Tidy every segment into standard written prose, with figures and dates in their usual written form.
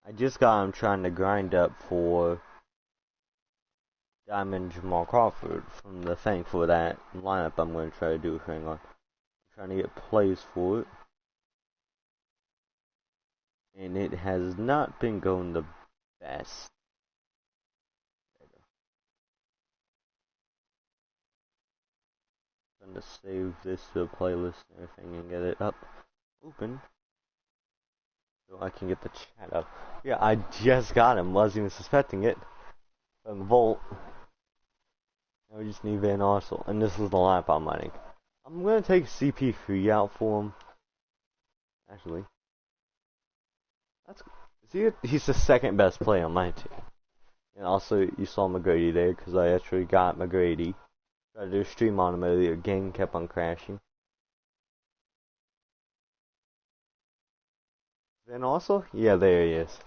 I just got him trying to grind up for Diamond Jamal Crawford from the thing for that lineup I'm going to try to do. Hang on. I'm trying to get plays for it. And it has not been going the best. I'm going to save this to a playlist and everything and get it up. Open. So I can get the chat up. Yeah, I just got him. Wasn't even suspecting it. From Volt. Now we just need Van Arsel. And this is the lineup I'm running. I'm going to take CP3 out for him. Actually. He's the second best player on my team. And also, you saw McGrady there, because I actually got McGrady. Tried to do a stream on him earlier. Game kept on crashing. Van Arsel? Yeah, there he is.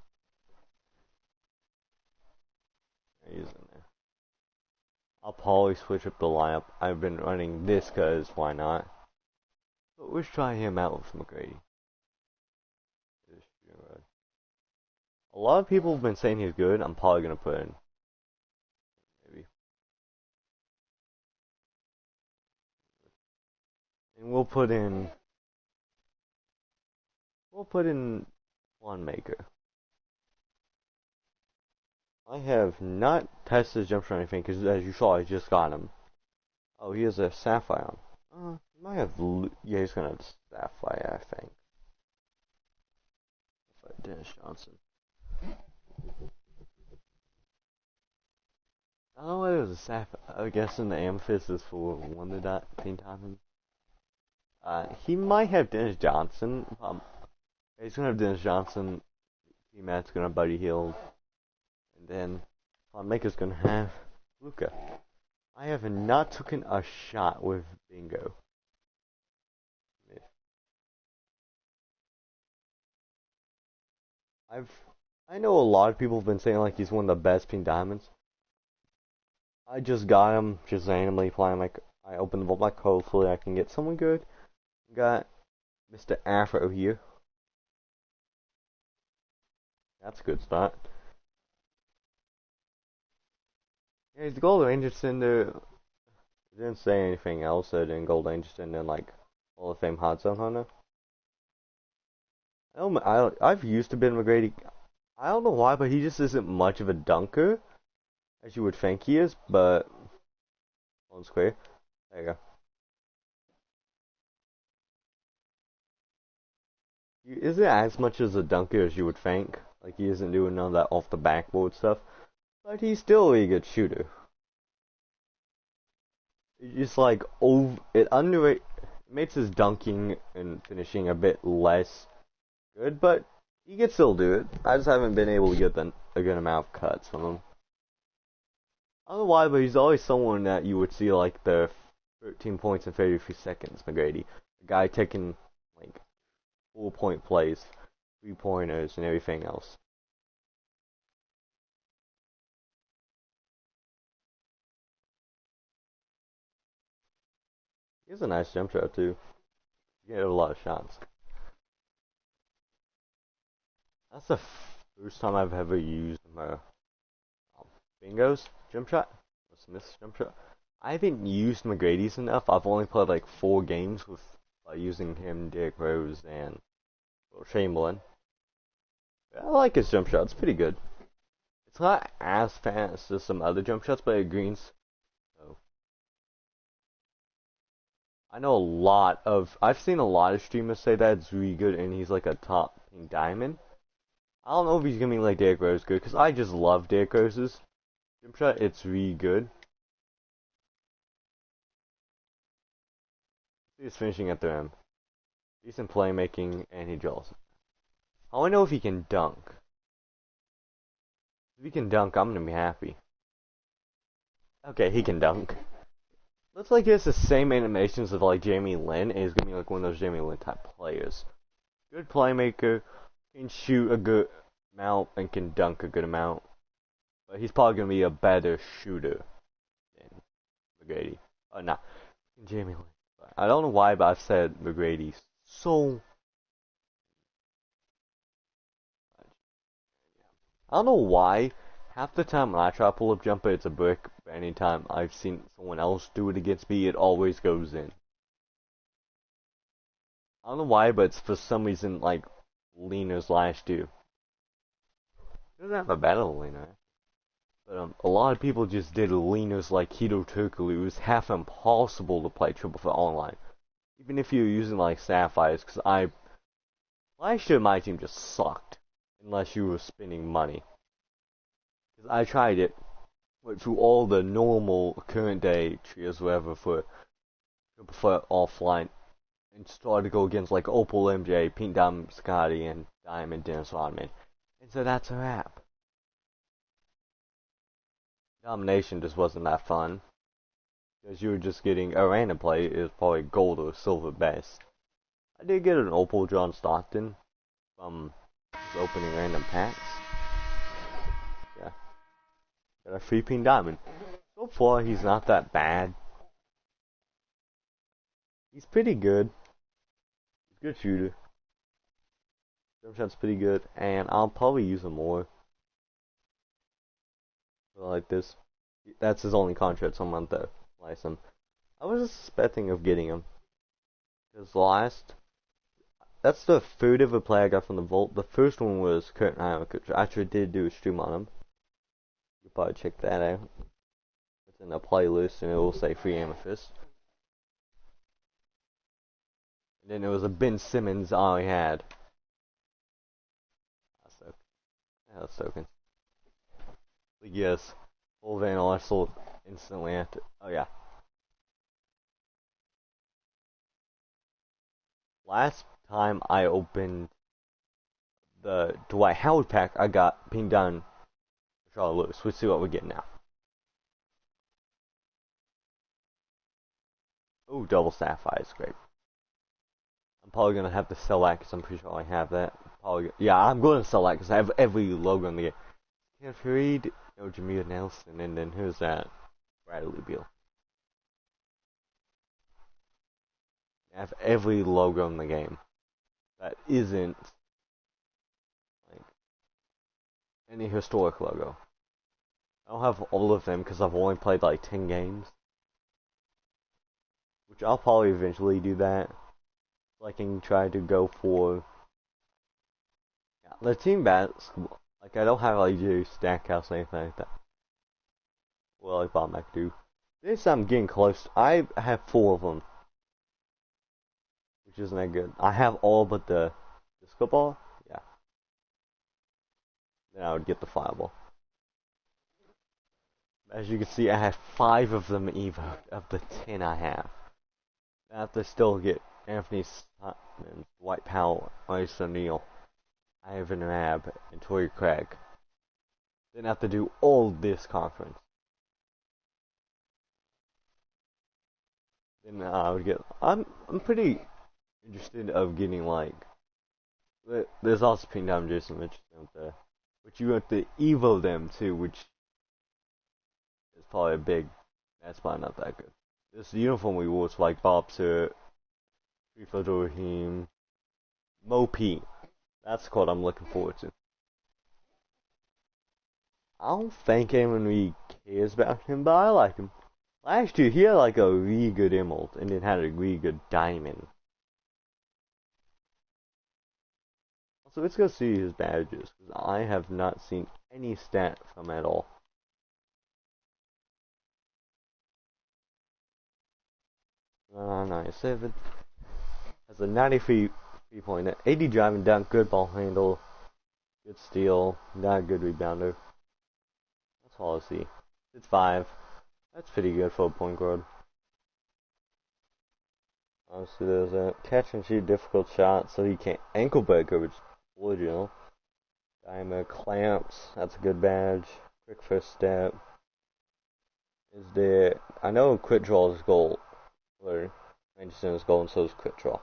He's in there. I'll probably switch up the lineup. I've been running this because why not? But let's try him out with McGrady. A lot of people have been saying he's good. I'm probably gonna put in. Maybe. And we'll put in one maker. I have not tested his jump shot or anything because as you saw I just got him. Oh, he has a sapphire on. He might have, yeah, he's gonna have sapphire, I think. Dennis Johnson. I don't know whether it was a sapphire. I guess in the amethyst is for one of that pink diamond. He might have Dennis Johnson. He's gonna have Dennis Johnson. T-Matt's gonna have Buddy Hield. And then Maker's gonna have Luca. I have not taken a shot with Bingo. I know a lot of people have been saying like he's one of the best pink diamonds. I just got him just randomly playing like I opened the vault like hopefully I can get someone good. Got Mr. Afro here. That's a good start. Yeah, he's Gold Anderson there. Didn't say anything else other than Gold Anderson and like Hall of Fame Hot Zone Hunter. I've used to Ben McGrady. I don't know why, but he just isn't much of a dunker, as you would think he is, but on square. There you go. He isn't as much as a dunker as you would think. Like he isn't doing none of that off the backboard stuff, but he's still a really good shooter. It's just like it makes his dunking and finishing a bit less good, but he can still do it. I just haven't been able to get a good amount of cuts from him. I don't know why, but he's always someone that you would see like the 13 points in 33 seconds, McGrady. The guy taking like 4-point plays, 3-pointers, and everything else. He has a nice jump shot too. He had a lot of shots. That's the first time I've ever used my Bingo's jump shot. Smith's jump shot. I haven't used McGrady's enough. I've only played like 4 games with using him, Derrick Rose, and Chamberlain. I like his jump shot. It's pretty good. It's not as fast as some other jump shots, but it greens. So. I've seen a lot of streamers say that it's really good, and he's like a top pink diamond. I don't know if he's gonna be like Derrick Rose good, because I just love Derrick Rose's jump shot. It's really good. He's finishing at the rim. Decent playmaking, and he draws. I want to know if he can dunk. If he can dunk, I'm gonna be happy. Okay, he can dunk. Looks like he has the same animations of like Jamie Lin, and he's gonna be like one of those Jamie Lin type players. Good playmaker, can shoot a good amount, and can dunk a good amount. But he's probably gonna be a better shooter than McGrady. Not Jamie Lin. I don't know why, but I've said McGrady so. I don't know why. Half the time when I try to pull up jumper, it's a brick. But anytime I've seen someone else do it against me, it always goes in. I don't know why, but it's for some reason like leaners last year. He doesn't have a battle leaner. But a lot of people just did leaners like Hito Turkle. It was half impossible to play triple threat online. Even if you're using like Sapphires, because last year my team just sucked. Unless you were spending money. Because I tried it. Went through all the normal current day trios whatever for triple threat offline. And started to go against like Opal MJ, Pink Diamond Scotty, and Diamond Dennis Rodman. And so that's a wrap. Domination just wasn't that fun. Because you were just getting a random play is probably gold or silver best. I did get an Opal John Stockton from just opening random packs. Yeah. Got a free Pink Diamond. So far he's not that bad. He's pretty good. He's a good shooter. Jump shot's pretty good, and I'll probably use him more. Like this. That's his only contract, so I'm on the license. I was expecting of getting him. Because that's the third ever play I got from the Vault. The first one was Kurt Nyman, which I actually did do a stream on him. You probably check that out. It's in the playlist, and it will say free amethyst. And then there was a Ben Simmons I had. That's token. But yes, full Vandal I sold instantly after. Oh yeah. Last time I opened the Dwight Howard pack, I got Pink Diamond Charlotte Lewis. Let's see what we get now. Oh, double Sapphire is great. I'm probably gonna have to sell that because I'm pretty sure I have that. Yeah, I'm going to sell that because I have every logo in the game. Can't read. No, Jameer Nelson, and then who's that? Bradley Beal. I have every logo in the game that isn't like any historic logo. I don't have all of them because I've only played like 10 games. Which I'll probably eventually do that. So I can try to go for the team basketball. Like I don't have like Jerry Stackhouse or anything like that. Well, like Bob McAdoo. This I'm getting close. I have 4 of them. Which isn't that good. I have all but the disco ball. Yeah. Then I would get the fireball. As you can see, I have 5 of them evo of the 10 I have. I have to still get Anthony Stockton, Dwight Powell, Maurice O'Neal, Ivan Rabb, and Torrey Craig. Then I have to do all this conference. Then I would get. I'm pretty interested of getting like. There's also Pink Diamond Jason Mitchell out there, but you have to evo them too, which is probably a big. That's probably not that good. This uniform we wore was like Bob Sir, Rifa Rahim, Mo P. That's the card I'm looking forward to. I don't think anyone really cares about him, but I like him. Last year he had like a really good emerald and then had a really good diamond. So let's go see his badges, because I have not seen any stat from at all. '97 has a 93 3-point, 80 driving dunk, good ball handle, good steal, not a good rebounder. That's all I see. It's 5. That's pretty good for a point guard. Obviously, there's a catch and shoot difficult shot, so he can't ankle breaker, which is original. Diamond clamps, that's a good badge. Quick first step. Is there? I know quick draw is gold, or Manchester is gold, and so is quick draw.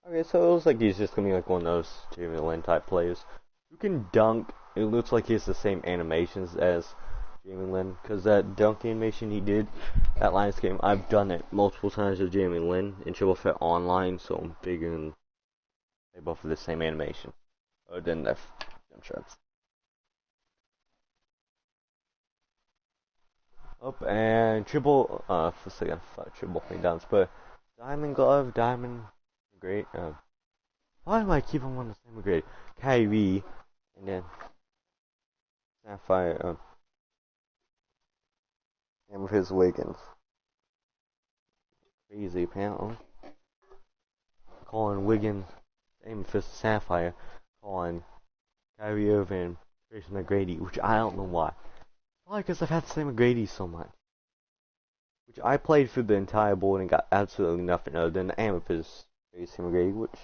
Okay, so it looks like he's just gonna be like one of those Jamie Lin type players who can dunk. It looks like he has the same animations as Jamie Lin, because that dunk animation he did at Lions game, I've done it multiple times with Jamie Lin in Triple Threat Online, so I'm figuring they both have the same animation, other than their jump shots. Up and triple, for a second, I thought triple thing down, but diamond glove, diamond, great, why do I keep them on the same grade? Kyrie, and then Sapphire, and with his Wiggins. Crazy, apparently. Calling Wiggins, Amethyst, Sapphire, calling Kyrie Irving, Tracy McGrady, which I don't know why. Probably because I've had the same McGrady so much. Which I played through the entire board and got absolutely nothing other than the Amethyst, Tracy McGrady, which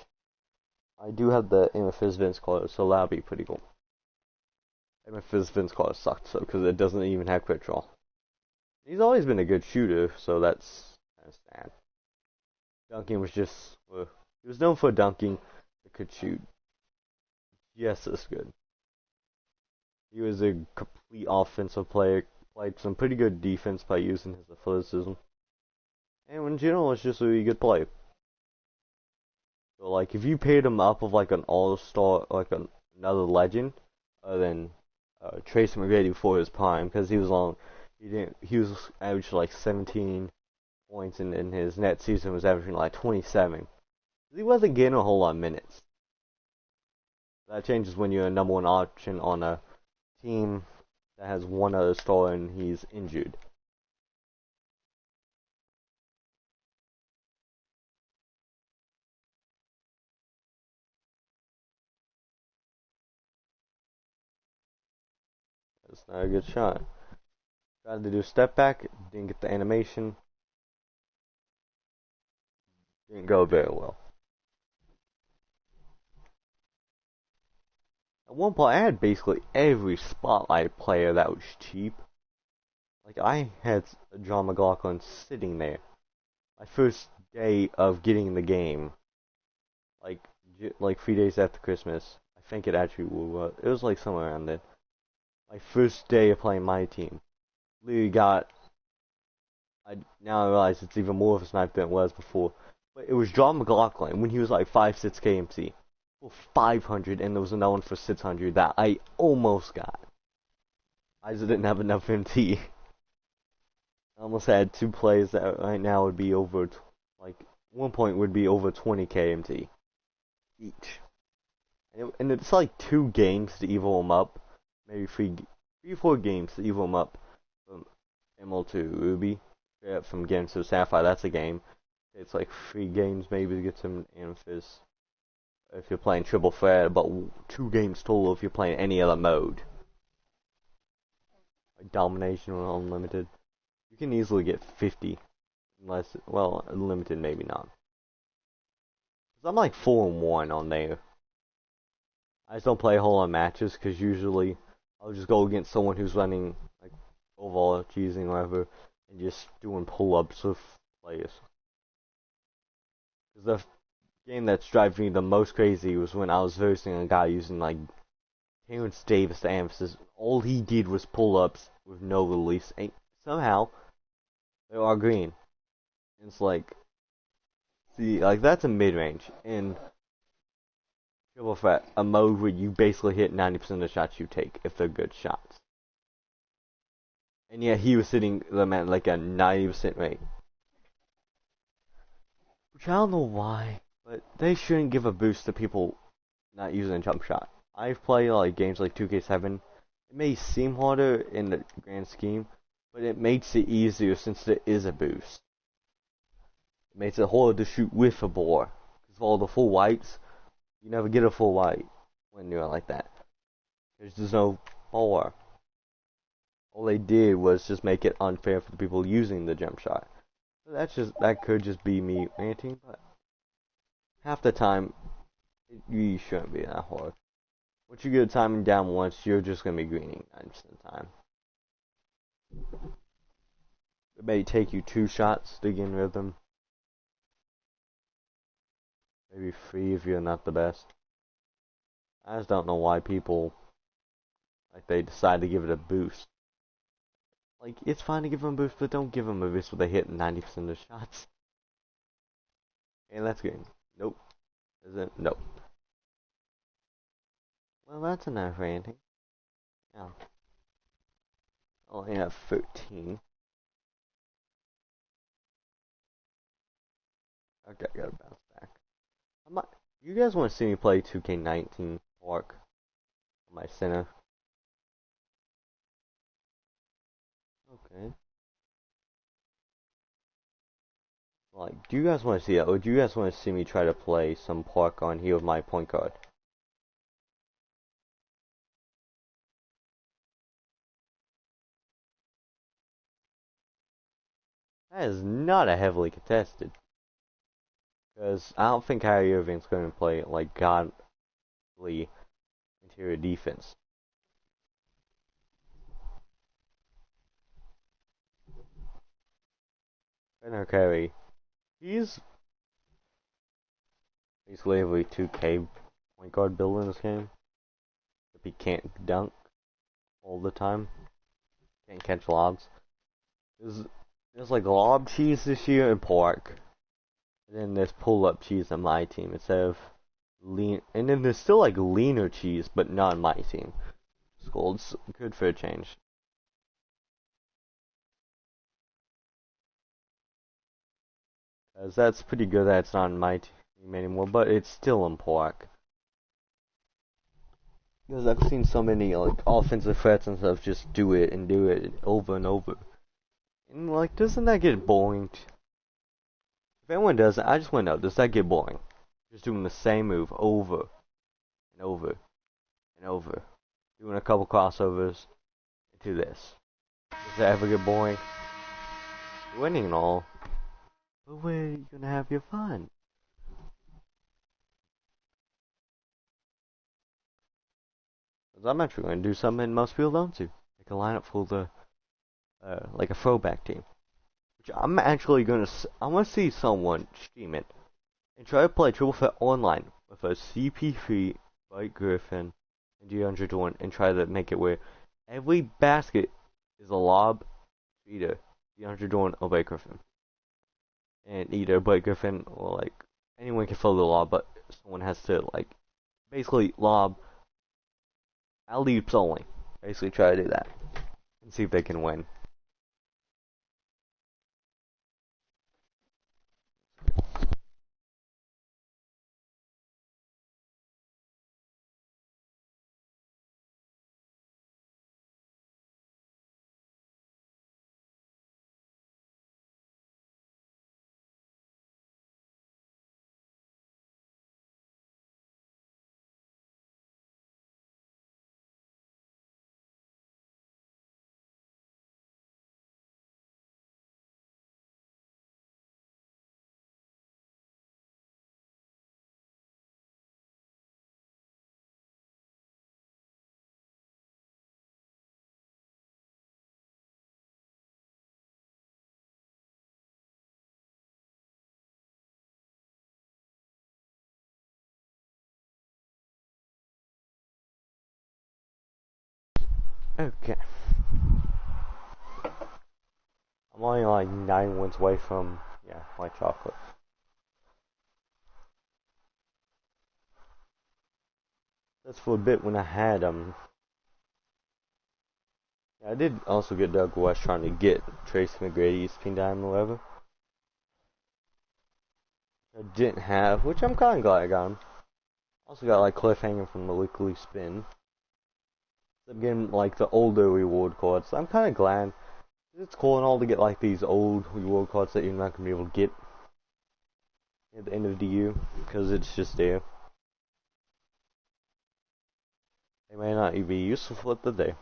I do have the Amethyst Vince Carter, so that'll be pretty cool. Amethyst Vince Carter sucked, so because it doesn't even have quick draw. He's always been a good shooter, so that's kind of sad. Dunking was just, he was known for dunking, but could shoot just as good. He was a complete offensive player, played some pretty good defense by using his athleticism, and in general, was just a really good player. So, like, if you paired him up with like an all-star, like another legend, other than Tracy McGrady before his prime, because he was he was averaged like 17 points, and in his net season was averaging like 27. He wasn't getting a whole lot of minutes. That changes when you're a number one option on a team that has one other star and he's injured. That's not a good shot. Tried to do a step back, didn't get the animation. Didn't go very well. At one point, I had basically every spotlight player that was cheap. Like, I had John McLaughlin sitting there. My first day of getting the game. Like 3 days after Christmas. I think it actually was. It was like somewhere around there. My first day of playing my team. Literally now I realize it's even more of a snipe than it was before. But it was John McLaughlin when he was like 5'6" KMC. For 500, and there was another one for 600 that I almost got. I just didn't have enough MT. I almost had two plays that right now would be over, like, one point would be over 20 KMT each. And it's like 2 games to evo them up. Maybe 3 or 4 games to evo them up from Emerald to Ruby. Yeah, from Gems to Sapphire, that's a game. It's like 3 games maybe to get some Amethyst. If you're playing triple threat, about 2 games total if you're playing any other mode. Like domination or unlimited. You can easily get 50. Unless, well, unlimited maybe not. Cause I'm like 4-1 on there. I just don't play a whole lot of matches because usually I'll just go against someone who's running like overall cheesing or whatever and just doing pull-ups with players. Cause the game that's driving me the most crazy was when I was versing a guy using like Terrence Davis to emphasis. All he did was pull-ups with no release, and somehow they are green. And it's like, see, like that's a mid-range in triple threat, a mode where you basically hit 90% of the shots you take if they're good shots. And yet he was hitting them at like a 90% rate. Which I don't know why, but they shouldn't give a boost to people not using a jump shot. I've played like games like 2K7. It may seem harder in the grand scheme, but it makes it easier since there is a boost. It makes it harder to shoot with a bore. Because of all the full whites, you never get a full white when you're like that. There's no bore. All they did was just make it unfair for the people using the jump shot. That could just be me ranting, but half the time you shouldn't be that hard. Once you get a timing down once, you're just gonna be greening 90% of the time. It may take you 2 shots to get in rhythm. Maybe 3 if you're not the best. I just don't know why people like they decide to give it a boost. Like, it's fine to give them a boost, but don't give them a boost where they hit 90% of the shots. And that's good. Nope. Is it? Nope. Well, that's enough ranting. Yeah. I only have 13. Okay, I gotta bounce back. I might, you guys want to see me play 2K19 Park on my center? Okay. Like, do you guys want to see that, or do you guys want to see me try to play some Park on here with my point guard? That is not a heavily contested. Because I don't think Kyrie Irving's going to play like godly interior defense. I know Kyrie. He's basically every 2K point guard build in this game. If he can't dunk all the time, can't catch lobs. There's like lob cheese this year in Park. And then there's pull up cheese on my team instead of lean. And then there's still like leaner cheese, but not on my team. It's good for a change. Cause that's pretty good that it's not on my team anymore, but it's still in Park. Because I've seen so many like offensive threats and stuff just do it over and over. And like, doesn't that get boring? If anyone does it, I just want to know, does that get boring? Just doing the same move over and over and over. Doing a couple crossovers into this. Does that ever get boring? Winning and all. But where are you gonna have your fun? Because I'm actually gonna do something most people don't do. Make a lineup for the, like a throwback team. Which I'm actually gonna, I wanna see someone stream it. And try to play triple threat online with a CP3, Blake Griffin, and DeAndre Jordan, and try to make it where every basket is a lob to either DeAndre Jordan or Blake Griffin. And either Blake Griffin or like anyone can throw the lob, but someone has to like basically lob alley-oops only. Basically try to do that and see if they can win. Okay. I'm only like 9 wins away from, yeah, white chocolate. That's for a bit when I had, I did also get Doug West trying to get Tracy McGrady's pin diamond or whatever. I didn't have, which I'm kinda glad I got him. Also got like cliffhanger from the weekly spin. I'm getting like the older reward cards. So I'm kinda glad. It's cool and all to get like these old reward cards that you're not gonna be able to get at the end of the year, because it's just there. They may not even be useful for the day.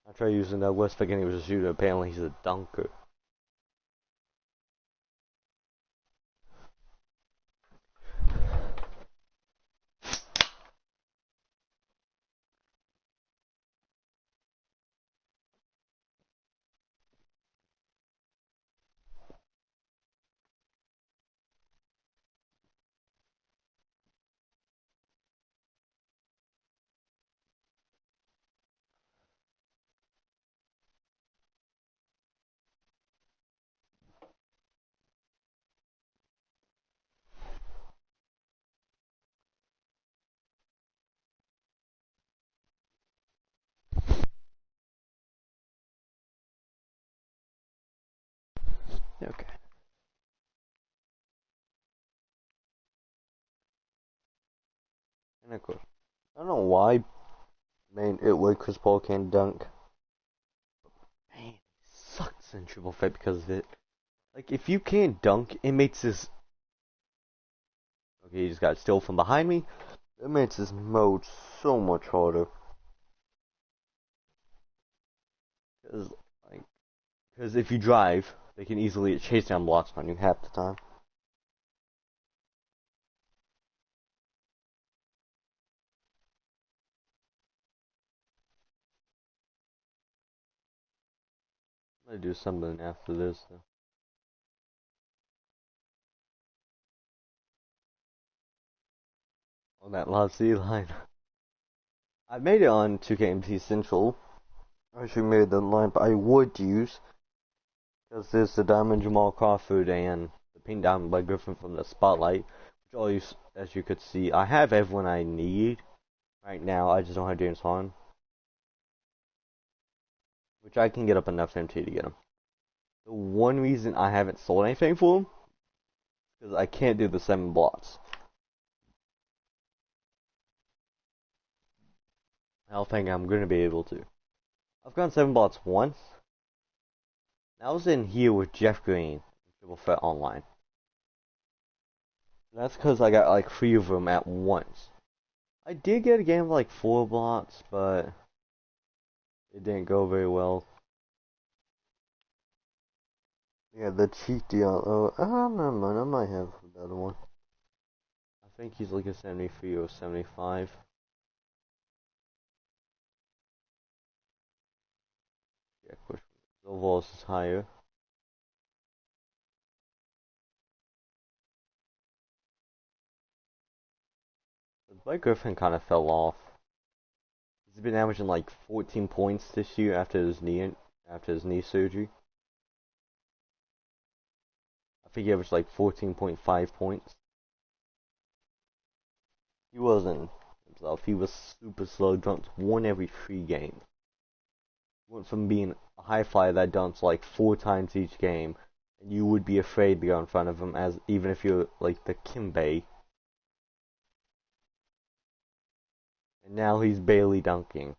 I tried using Doug West thinking he was a shooter, apparently he's a dunker. Okay. And of course, I don't know why, man, it would Chris Paul can dunk. Man, he sucks in triple threat because of it. Like, if you can't dunk, it makes this. Okay, he just got still from behind me. It makes this mode so much harder. Cause, like, cause if you drive, they can easily chase down blocks on you half the time. I'm gonna do something after this, though. On that last C line. I made it on 2KMT Central. I actually made the line, but I would use. Because there's the Diamond Jamal Crawford and the Pink Diamond by Griffin from the Spotlight. Which all you, as you could see, I have everyone I need right now. I just don't have James Harden. Which I can get up enough MT to get him. The one reason I haven't sold anything for him is because I can't do the 7 blocks. I don't think I'm going to be able to. I've gone 7 blocks once. I was in here with Jeff Green, Triple Threat Online. That's because I got like 3 of them at once. I did get a game of like 4 blocks, but it didn't go very well. Yeah, the cheat deal. Oh, never mind. I might have the other one. I think he's like a 73 or 75. Yeah, of course. Overall is higher. But Blake Griffin kind of fell off. He's been averaging like 14 points this year after his knee surgery. I think he averaged like 14.5 points. He wasn't himself. He was super slow. Dunks 1 every 3 games. Went from being a high flyer that dunks like 4 times each game, and you would be afraid to go in front of him, as even if you're like the Kimbe. And now he's barely dunking,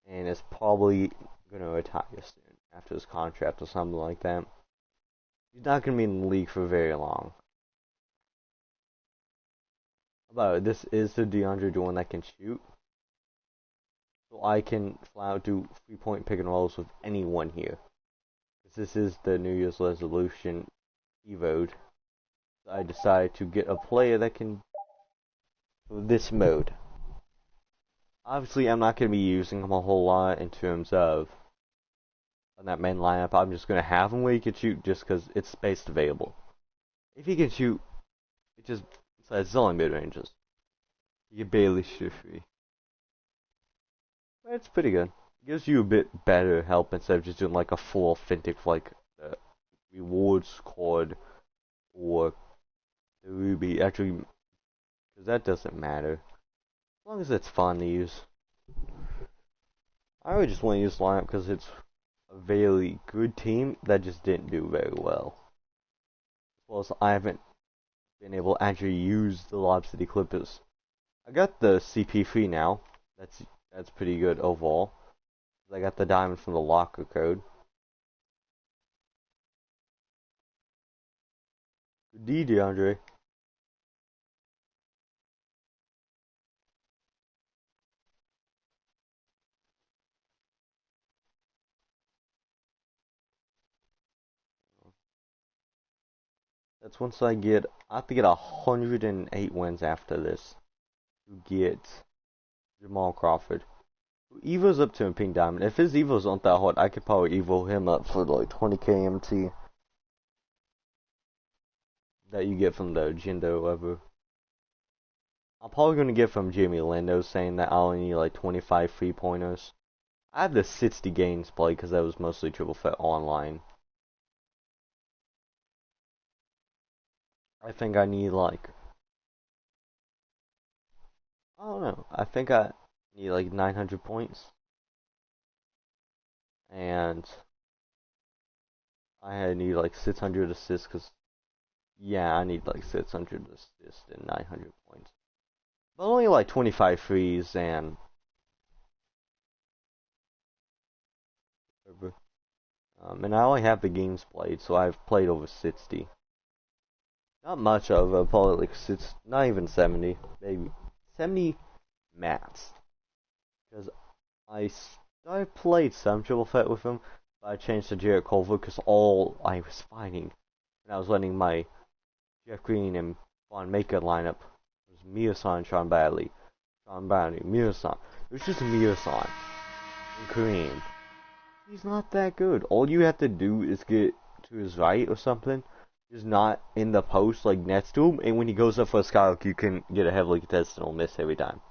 and is probably gonna retire soon after his contract or something like that. He's not gonna be in the league for very long. But this is the DeAndre Jordan that can shoot. So I can flat out do 3-point pick and rolls with anyone here. This is the New Year's resolution evoed. I decided to get a player that can for this mode. Obviously, I'm not going to be using him a whole lot in terms of on that main lineup. I'm just going to have him where he can shoot just because it's space available. If he can shoot, it just it's only mid ranges. You can barely shoot free. But it's pretty good. It gives you a bit better help instead of just doing like a full authentic like reward squad or the Ruby. Actually, because that doesn't matter. As long as it's fun to use. I would just want to use lineup because it's a very good team that just didn't do very well. As well as I haven't been able to actually use the Lob City Clippers. I got the CP3 now. That's pretty good overall. I got the diamond from the locker code. Good D, DeAndre. That's once I have to get 108 wins after this to get Jamal Crawford. Evo's up to a pink diamond. If his Evos aren't that hot, I could probably Evo him up for like 20k MT. That you get from the Jindo ever. I'm probably going to get from Jimmy Lando saying that I only need like 25 3-pointers. I have the 60 games play because that was mostly triple threat online. I think I need like, I don't know, I think I need like 900 points. And I need like 600 assists because, yeah, I need like 600 assists and 900 points. but only like 25 threes and and I only have the games played, so I've played over 60. Not much of it, probably like six, not even 70, maybe 70 max. Because I played some triple threat with him, but I changed to Jared Culver because all I was finding, and I was letting my Jeff Green and Von Maker lineup was Mirasan, Sean Bradley, Mirasan. It was just Mirasan and Kareem. He's not that good. All you have to do is get to his right or something. He's not in the post like next to him, and when he goes up for a skyhook, you can get a heavily contested and he'll miss every time.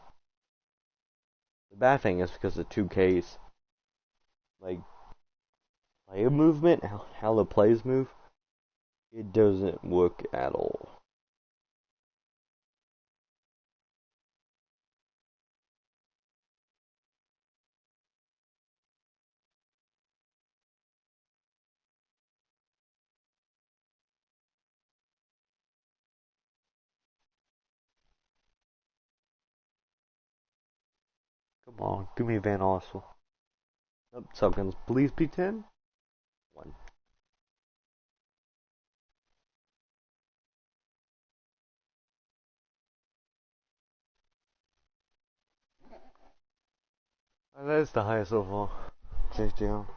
The bad thing is because of 2K's like player movement, how the plays move, it doesn't work at all. Come on, give me Van Arsel. Oh, Subguns, please be 10. 1. And that is the highest overall. JTL.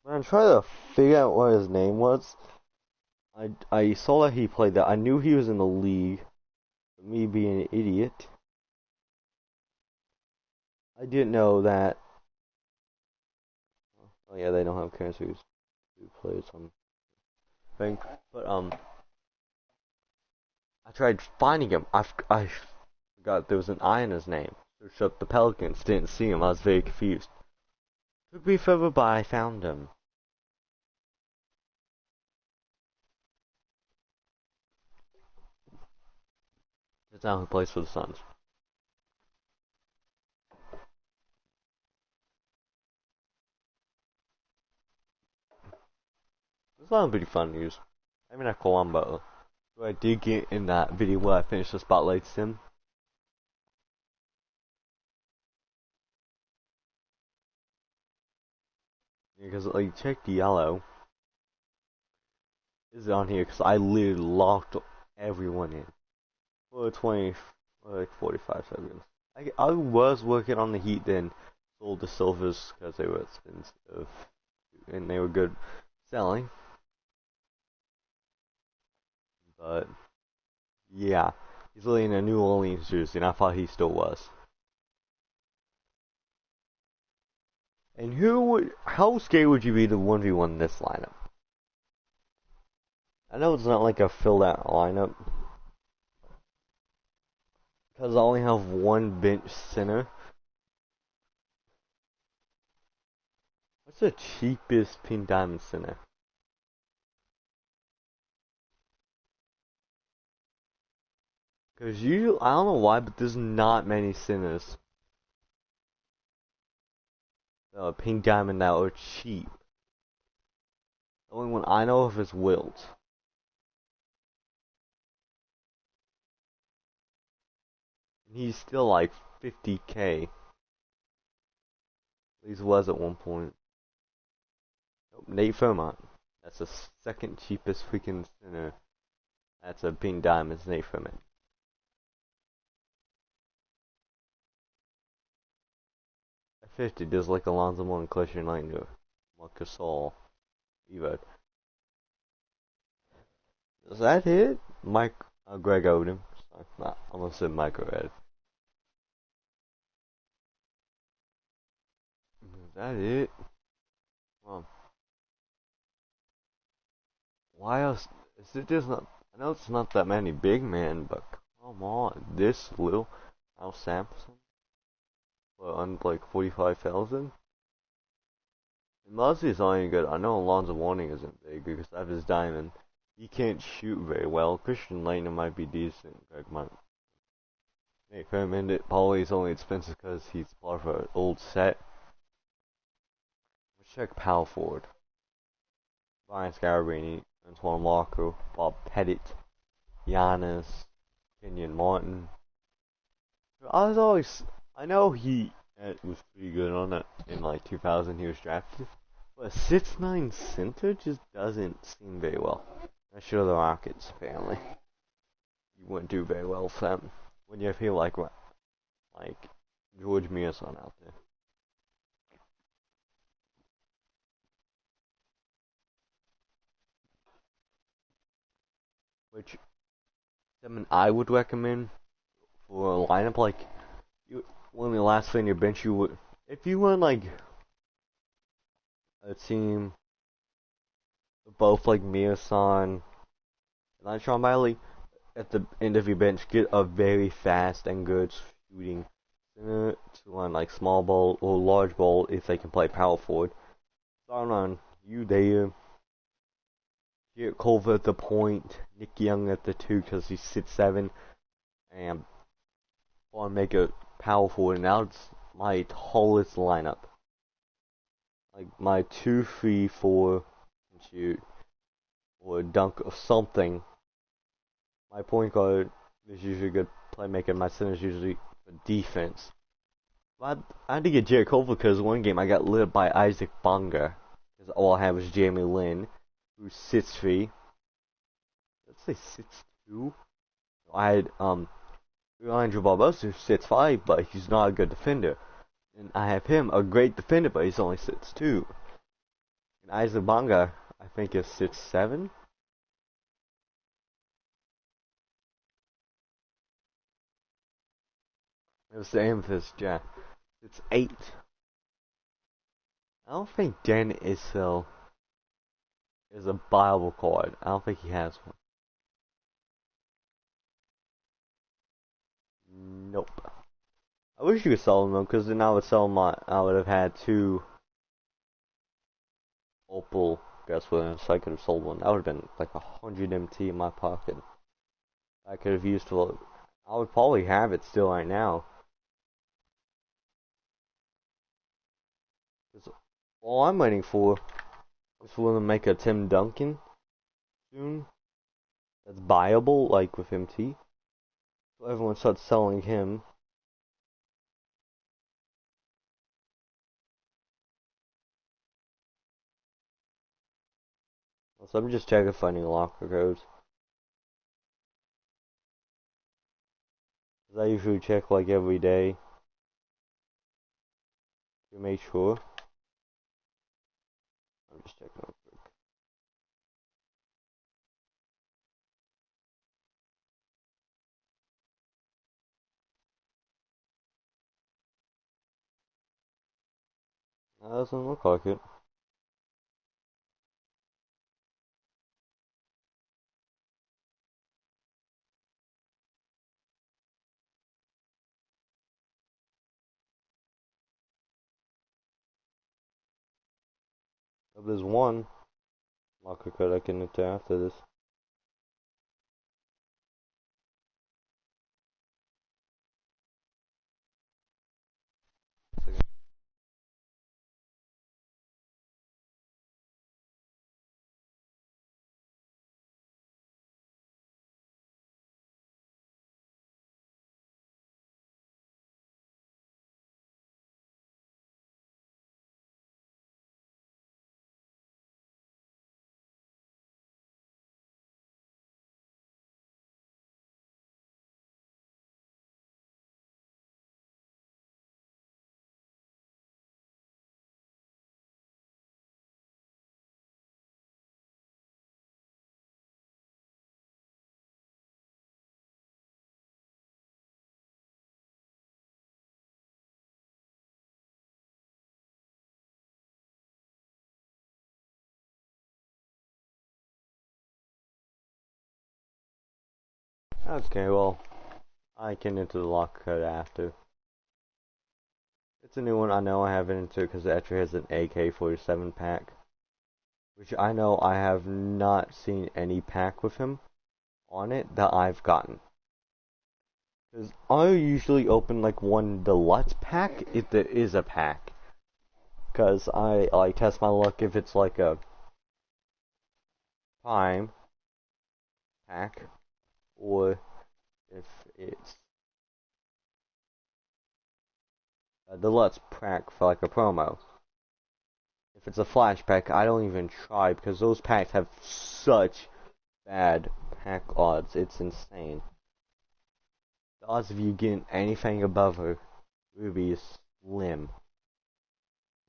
Man, try to figure out what his name was. I saw that he played that. I knew he was in the league. But me being an idiot, I didn't know that. Oh yeah, they don't have currencies to play some thing. But I tried finding him. I forgot there was an I in his name. Searched up the Pelicans, didn't see him. I was very confused. Took me forever, but I found him. That's now who plays for the Suns. It's not pretty fun news. I mean, at Colombo. So I did get in that video where I finished the spotlight sim. Because, like, check the yellow. Is on here because I literally locked everyone in for 20, like 45 seconds. I was working on the Heat then, sold the Silvers because they were expensive and they were good selling. But yeah, he's literally in a New Orleans jersey, and I thought he still was. And how scared would you be to 1v1 this lineup? I know it's not like a filled out lineup because I only have one bench center. What's the cheapest pin diamond center? Because you, I don't know why, but there's not many centers. Pink diamond that are cheap. The only one I know of is Wilt. And he's still like 50K. At least was at one point. Nope, Nate Fairmont. That's the second cheapest freaking center. That's a pink diamond, it's Nate Fairmont. At 50, there's like Alonzo Moore and Christian Laettner. Marcus Gasol. Evo. Does that hit? Greg Odom. Sorry, I almost said Micro Ed. Is that it? Well, why else? Is it just not? I know it's not that many big men, but come on, this little Al Sampson for under like 45,000. Mozzie is not any good. I know Alonzo Warning isn't big because I have his diamond. He can't shoot very well. Christian Laettner might be decent. Greg might. Nate Fairmont, it probably is only expensive because he's part of an old set. Let's check power forward. Brian Scalabrine, Antoine Walker, Bob Pettit, Giannis, Kenyon Martin. I know he was pretty good on it in like 2000. He was drafted, but a 6'9" center just doesn't seem very well. I'm sure the Rockets family, you wouldn't do very well with them when you feel like George Mearson out there. Which someone I would recommend for a lineup like one of the last thing your bench you would if you want like a team both like Mearson and like Sean Miley at the end of your bench get a very fast and good shooting center to run like small ball or large ball if they can play power forward. Starting on you there. Garrett Culver at the point, Nick Young at the 2 because he's 6'7", and want to make a power forward. And that's my tallest lineup. Like my 2, 3, 4 shoot or dunk or something. My point guard is usually good playmaker. My center is usually defense. But I had to get Garrett Culver because one game I got lit by Isaac Bonga because all I had was Jeremy Lin, who's 6'3". Let's say 6'2". I had Andrew Barbosa, who's 6'5", but he's not a good defender. And I have him, a great defender, but he's only 6'2". And Isaac Bonga, I think, is 6'7". It was the Amethyst Jack. It's 8. I don't think Dan Issel is a viable card. I don't think he has one. Nope. I wish you could sell them though, because then I would sell my. I would have had 2 Opal Gus Williams, so I could have sold one. That would have been like 100 MT in my pocket. I could have used to. I would probably have it still right now. All I'm waiting for is for them to make a Tim Duncan soon. That's viable, like with MT. So everyone starts selling him. So I'm just checking for any locker codes. I usually check like every day to make sure. I'm just checking real quick. That doesn't look like it. If there's one locker code I can enter after this. Okay, well, I can enter the locker code after. It's a new one. I know I haven't entered because it actually has an AK-47 pack, which I know I have not seen any pack with him on it that I've gotten. Because I usually open like one deluxe pack if there is a pack. Because I like test my luck if it's like a Prime pack, or if it's a deluxe pack for like a promo. If it's a flash pack, I don't even try because those packs have such bad pack odds. It's insane. The odds of you getting anything above a ruby is slim.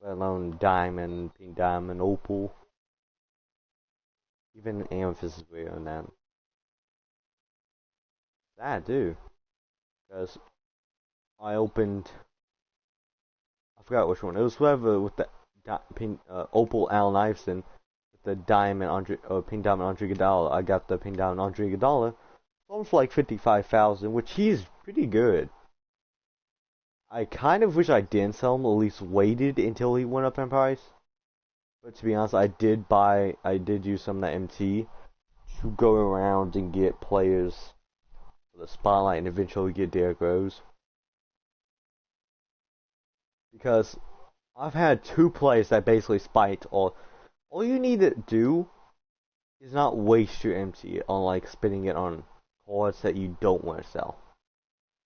Let alone diamond, pink diamond, opal. Even amethyst is weird on that. That too. Because I opened, I forgot which one. It was whatever with the pink, opal Allen Iverson with the diamond Andre, pink diamond Andre Iguodala. I got the pink diamond Andre Iguodala. Almost like 55,000, which he's pretty good. I kind of wish I didn't sell him, at least waited until he went up in price. But to be honest, I did use some of that MT to go around and get players for the spotlight and eventually get Derrick Rose. Because I've had two plays that basically spiked all you need to do is not waste your MT on like spending it on cards that you don't want to sell.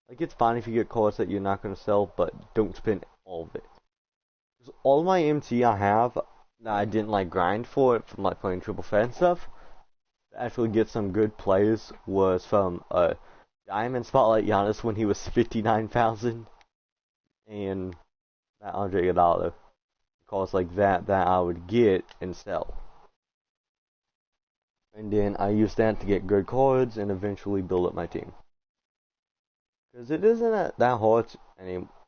Like, it's fine if you get cards that you're not going to sell, but don't spend all of it. Because all my MT I have that I didn't like grind for it from like playing triple threat and stuff, to actually get some good plays was from Diamond Spotlight Giannis when he was 59,000, and that Andre Iguodala. Cards like that I would get and sell. And then I used that to get good cards and eventually build up my team. Because it isn't that hard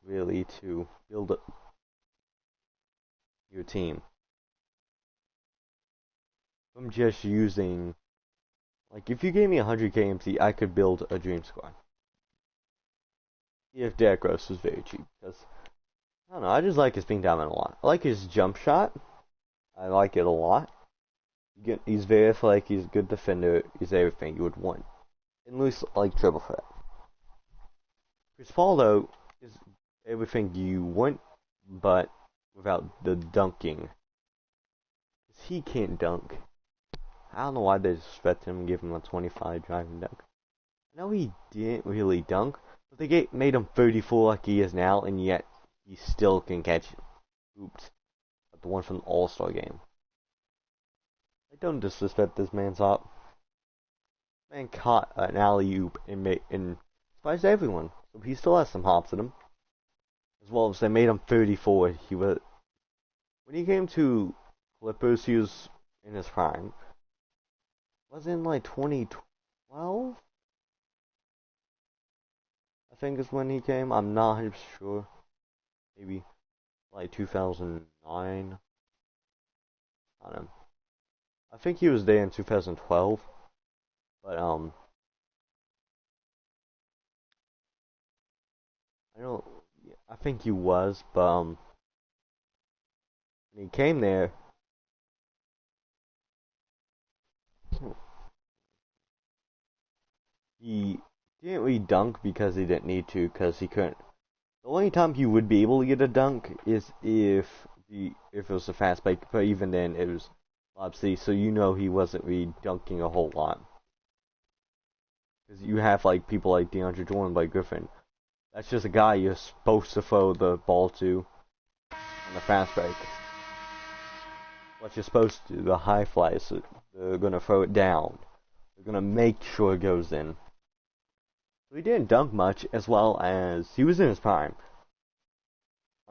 really to build up your team. I'm just using, like, if you gave me 100k MT, I could build a dream squad. If Derrick Rose was very cheap, because, I don't know, I just like his pink diamond a lot. I like his jump shot. I like it a lot. He's very athletic, he's a good defender, he's everything you would want. At least, like, triple threat. Chris Paul, though, is everything you want, but without the dunking. Because he can't dunk. I don't know why they disrespect him and give him a 25 driving dunk. I know he didn't really dunk, but they made him 34 like he is now, and yet he still can catch oops. Like the one from the All-Star game. I don't disrespect this man's hop. Man caught an alley-oop and surprised everyone. So he still has some hops in him. As well as they made him 34. When he came to Clippers, he was in his prime. Was in like 2012? I think is when he came. I'm not 100% sure. Maybe like 2009. I don't know. I think he was there in 2012. But I think he was, but when he came there, he didn't really dunk because he didn't need to, because he couldn't. The only time he would be able to get a dunk is if it was a fast break, but even then it was obviously, so you know he wasn't really dunking a whole lot. Because you have like people like DeAndre Jordan, like Griffin. That's just a guy you're supposed to throw the ball to on the fast break. What you're supposed to do, the high flies, they're gonna throw it down. They're gonna make sure it goes in. So he didn't dunk much, as well as he was in his prime.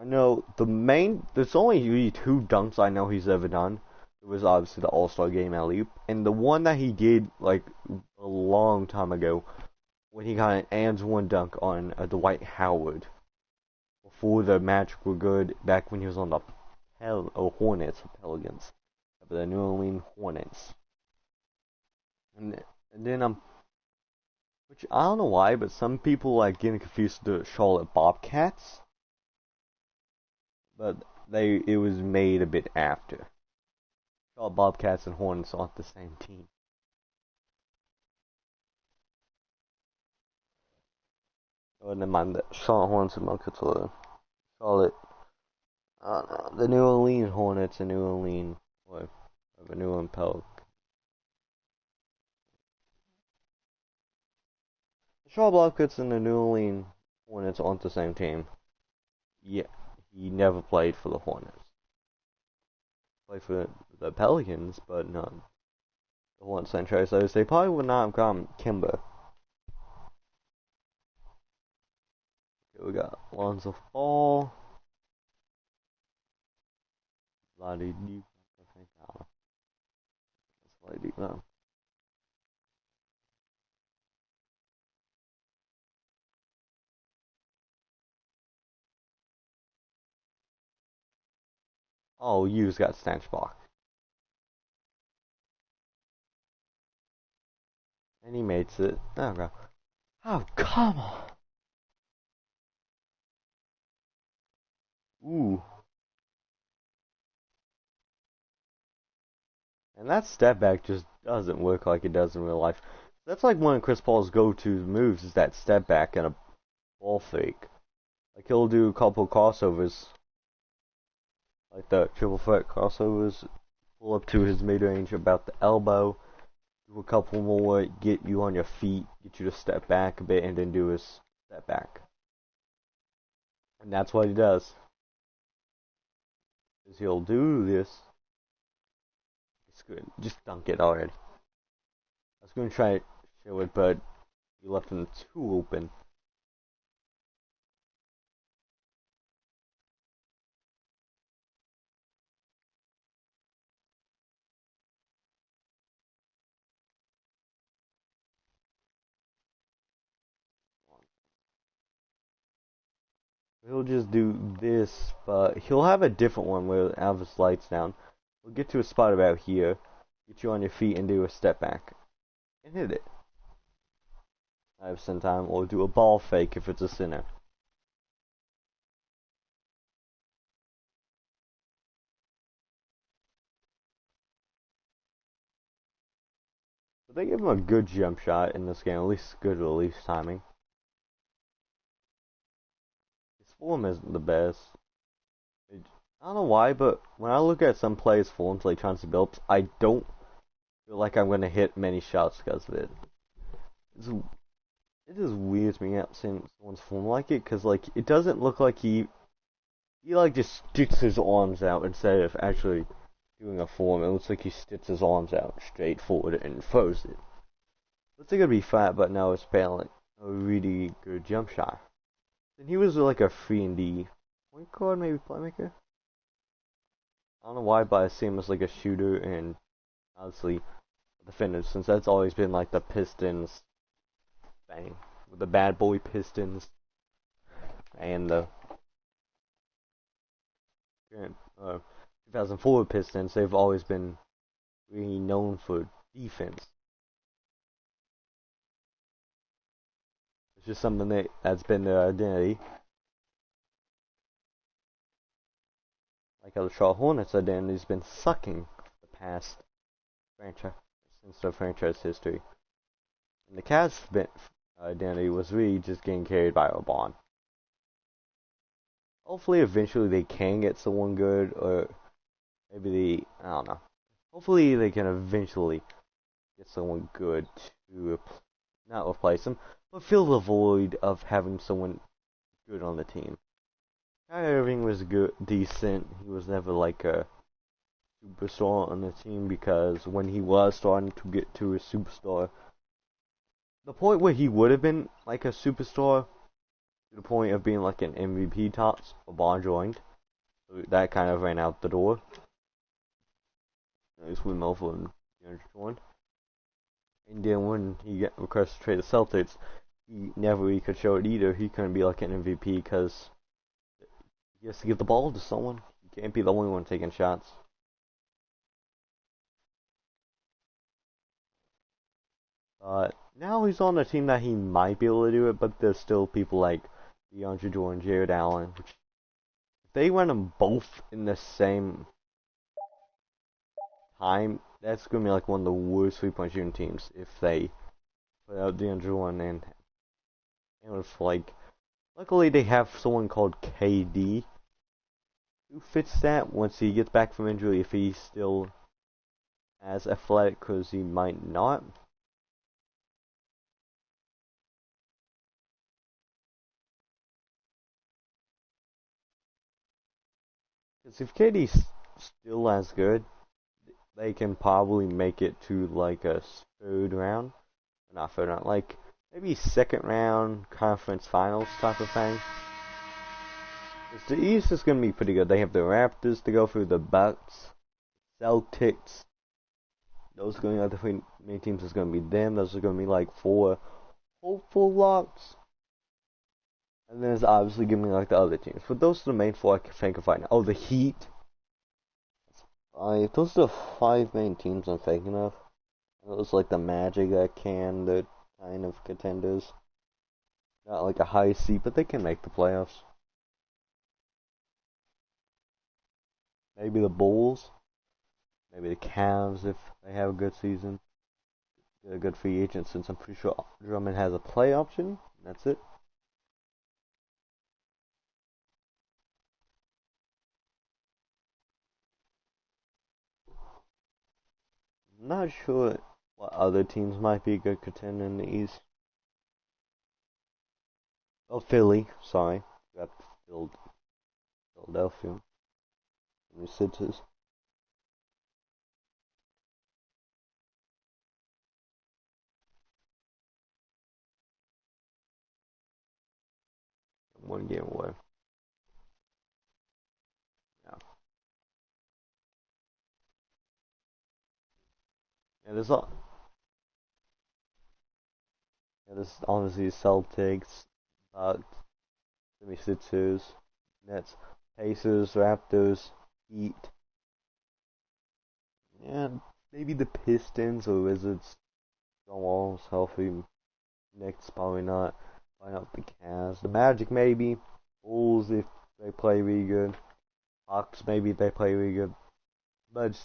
I know there's only really two dunks I know he's ever done. It was obviously the All-Star game alley-oop, and the one that he did like a long time ago, when he got an and one dunk on Dwight Howard. Before the Magic were good, back when he was on the Pelicans, the New Orleans Hornets. And then which I don't know why, but some people like getting confused with the Charlotte Bobcats. But it was made a bit after. Charlotte Bobcats and Hornets aren't the same team. Oh, never mind, the Charlotte Hornets and Bobcats were Charlotte. The New Orleans Hornets and New Orleans, or the New Orleans Pelicans. Charlotte Bobcats and the New Orleans Hornets aren't the same team. Yeah, he never played for the Hornets. Played for the Pelicans, but not the Hornets franchise. So they probably would not have gotten Kimber. Okay, we got Lonzo Ball. Bloody deep. That's deep now. Oh, you just got stench block. And he makes it. Oh, God. Oh, come on. Ooh. And that step back just doesn't work like it does in real life. That's like one of Chris Paul's go-to moves is that step back and a ball fake. Like he'll do a couple crossovers, like the triple threat crossovers, pull up to his mid-range about the elbow, do a couple more, get you on your feet, get you to step back a bit, and then do his step back. And that's what he does. Is he'll do this. It's good. Just dunk it already. I was going to try to show it, but you left him too open. He'll just do this, but he'll have a different one where he'll have his lights down. We'll get to a spot about here, get you on your feet and do a step back, and hit it. I have some time, or do a ball fake if it's a center. But they give him a good jump shot in this game, at least good release timing. His form isn't the best. I don't know why, but when I look at some players' forms like Chauncey Billups, I don't feel like I'm going to hit many shots because of it. It just weirds me out seeing someone's form like it, because like it doesn't look like he like just sticks his arms out instead of actually doing a form. It looks like he sticks his arms out straight forward and throws it. Looks like it'd be flat, but no, it's apparently a really good jump shot. And he was like a 3-and-D point guard, maybe playmaker. I don't know why, but I see him as like a shooter and obviously a defender, since that's always been like the Pistons thing. With the bad boy Pistons and the 2004 Pistons, they've always been really known for defense. It's just something that's been their identity. Like how the Charlotte Hornets' identity's been sucking the past franchise since the franchise history. And the Cavs' identity was really just getting carried by LeBron. Hopefully, eventually they can get someone good, or maybe I don't know. Hopefully, they can eventually get someone good to not replace him, but fill the void of having someone good on the team. Kyrie Irving was good, decent. He was never like a superstar on the team, because when he was starting to get to a superstar, the point where he would have been like a superstar, to the point of being like an MVP tops, LeBron joined. So that kind of ran out the door. Nice win over and joined. And then when he got requested to trade the Celtics, he never really could show it either. He couldn't be like an MVP because he has to give the ball to someone. He can't be the only one taking shots. But now he's on a team that he might be able to do it, but there's still people like DeAndre Jordan, Jared Allen, which if they run them both in the same time, that's going to be like one of the worst 3-point shooting teams if they put out DeAndre Jordan and with like, luckily they have someone called KD who fits that once he gets back from injury, if he's still as athletic, because he might not. Because if KD's still as good, they can probably make it to like a third round. Not third round, like maybe second round conference finals type of thing. Because the East is going to be pretty good. They have the Raptors to go through, the Bucks, Celtics. Those are going to be the three main teams. Is going to be them. Those are going to be like 4 hopeful locks. And then it's obviously giving me like the other teams. But those are the main 4 I can think of right now. Oh, the Heat. Those are the 5 main teams I'm thinking of. Those like the Magic that can, the kind of contenders. Not like a high seed, but they can make the playoffs. Maybe the Bulls. Maybe the Cavs if they have a good season. Get a good free agent, since I'm pretty sure Drummond has a play option. That's it. I'm not sure what other teams might be a good contender in the East. Oh, Philly. Sorry. Got Philadelphia. Let me Sixers. One game away. Yeah. Yeah, there's all. Yeah, there's honestly Celtics, Bucks, 76ers, Nets, Pacers, Raptors, Heat. Yeah, maybe the Pistons or Wizards. John Wall's healthy. Knicks probably not. Probably not the Cavs. The Magic maybe. Bulls if they play really good. Hawks maybe if they play really good. But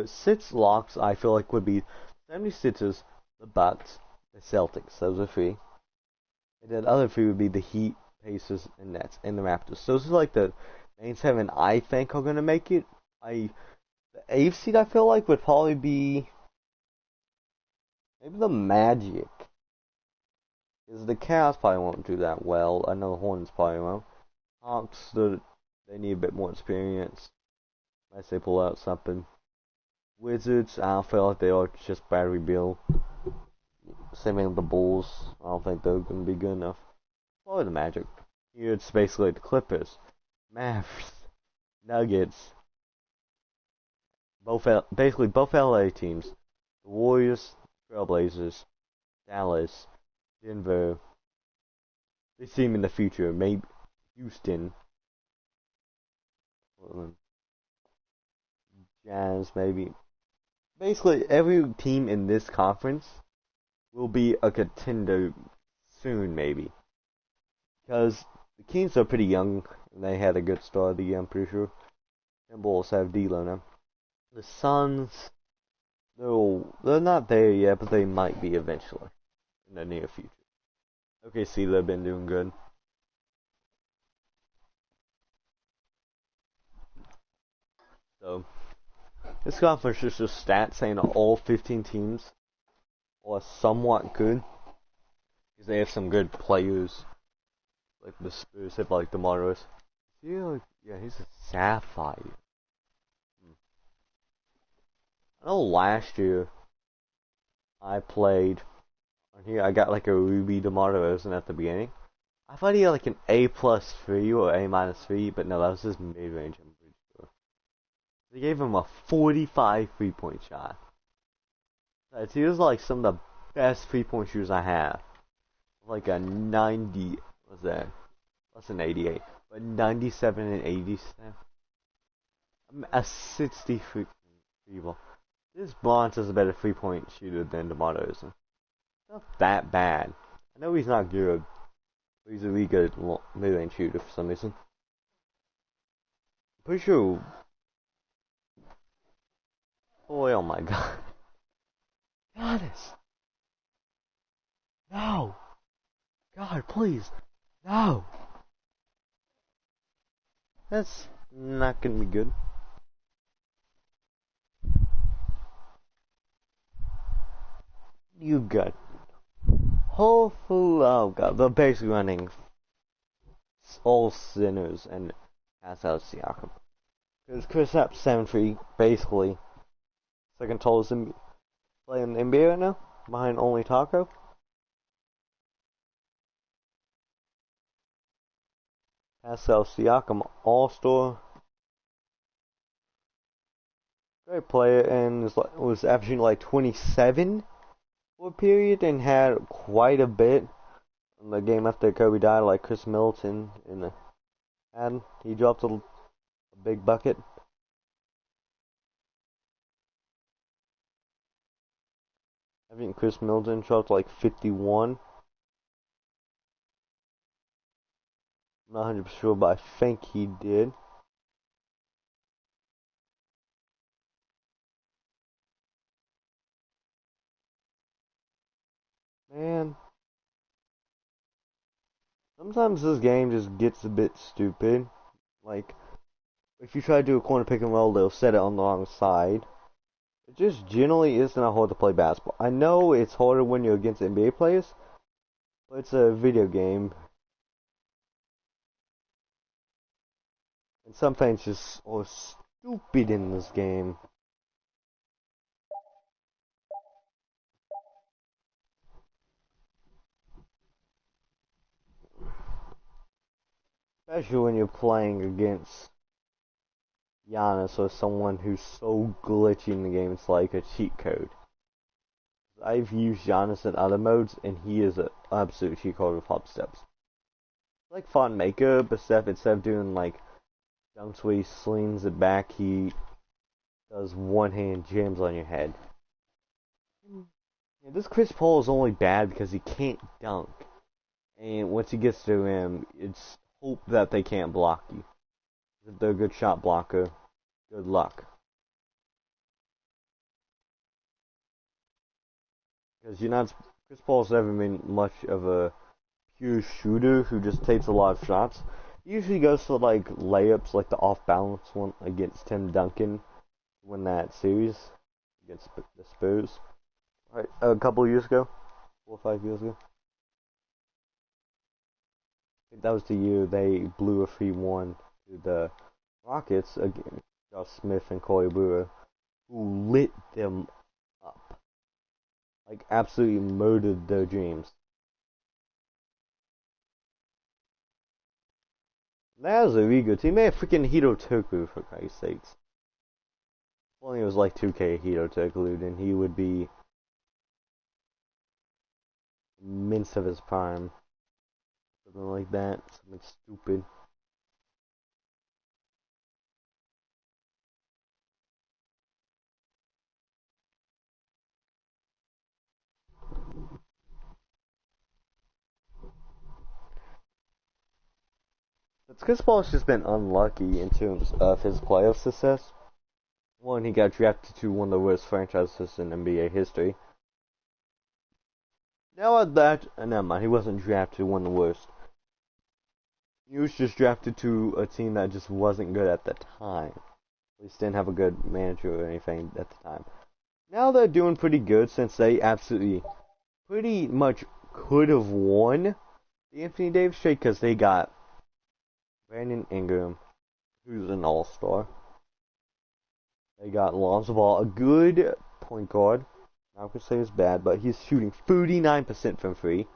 6 locks I feel like would be 76ers, the Bucks, the Celtics. Those are 3. And then the other 3 would be the Heat, Pacers, and Nets, and the Raptors. Those are like the main 7 I think are gonna make it. The 8th seed I feel like would probably be maybe the Magic. Because the Cavs probably won't do that well. I know the Hornets probably won't. Hawks, they need a bit more experience. Unless they pull out something. Wizards, I don't feel like they are just Bradley Beal. Same thing with the Bulls. I don't think they're going to be good enough. Probably the Magic. Here it's basically the Clippers, Mavs, Nuggets. Basically both LA teams. The Warriors, Trailblazers, Dallas, Denver. They seem in the future. Maybe Houston. Jazz, maybe. Basically, every team in this conference will be a contender soon, maybe. Because the Kings are pretty young, and they had a good start of the year, I'm pretty sure. And Bulls have D'Lo now. The Suns, they're not there yet, but they might be eventually in the near future. Okay, see, they've been doing good. So, this conference is just stats saying all 15 teams are somewhat good. Because they have some good players. Like the Spurs have like the Monroes. Yeah, he's a Sapphire. I know last year I played on here. I got like a Ruby DeMar at the beginning. I thought he had like an A+3 or A-3, but no, that was his mid-range. I'm pretty sure. They gave him a 45 3-point shot. He was like some of the best 3-point shooters I have. Like a 90. What's that? Less than 88, but 97 and 87. A 63 people. This Bronx is a better 3-point shooter than DeMar DeRozan. Not that bad. I know he's not good, but he's a really good mid-range shooter for some reason. Pretty sure. Oh my god. Giannis! No! God, please! No! That's not gonna be good. You got hopefully, oh god, they're basically running all sinners and pass out Siakam. Because squad.17 basically second tallest player in the NBA right now, behind only Taco. Pascal Siakam, All-Star. Great player, and was averaging like 27 for a period, and had quite a bit in the game after Kobe died, like Chris Middleton and he dropped a big bucket. I think Chris Middleton dropped like 51. I'm not 100% sure, but I think he did. Man, sometimes this game just gets a bit stupid. Like, if you try to do a corner pick and roll, they'll set it on the wrong side. It just generally isn't that hard to play basketball. I know it's harder when you're against NBA players, but it's a video game. And some things just are stupid in this game. Especially when you're playing against Giannis or someone who's so glitchy in the game, it's like a cheat code. I've used Giannis in other modes, and he is an absolute cheat code with hop steps. Like Fun Maker, but instead of doing like dunks where he slings it back, he does one-hand jams on your head. Yeah, this Chris Paul is only bad because he can't dunk. And once he gets to him, it's hope that they can't block you. If they're a good shot blocker, good luck. Because Chris Paul's never been much of a pure shooter who just takes a lot of shots. He usually goes for like layups, like the off-balance one against Tim Duncan, to win that series against the Spurs. Right, a couple of years ago, 4 or 5 years ago. I think that was the year they blew a 3-1 to the Rockets against Josh Smith and Corey Brewer, who lit them up. Like, absolutely murdered their dreams. That was a really good team. They had freaking Hito Toku, for Christ's sakes. If only it was like 2K Hito Toku, then he would be mince of his prime. Something like that. Something stupid. But Chris Paul's just been unlucky in terms of his playoff success. One, he got drafted to one of the worst franchises in NBA history. Now at that, never mind, he wasn't drafted to one of the worst. He was just drafted to a team that just wasn't good at the time. At least didn't have a good manager or anything at the time. Now they're doing pretty good since they absolutely pretty much could have won the Anthony Davis trade because they got Brandon Ingram, who's an all-star. They got Lonzo Ball, a good point guard. I'm not gonna say it's bad, but he's shooting 39% from free.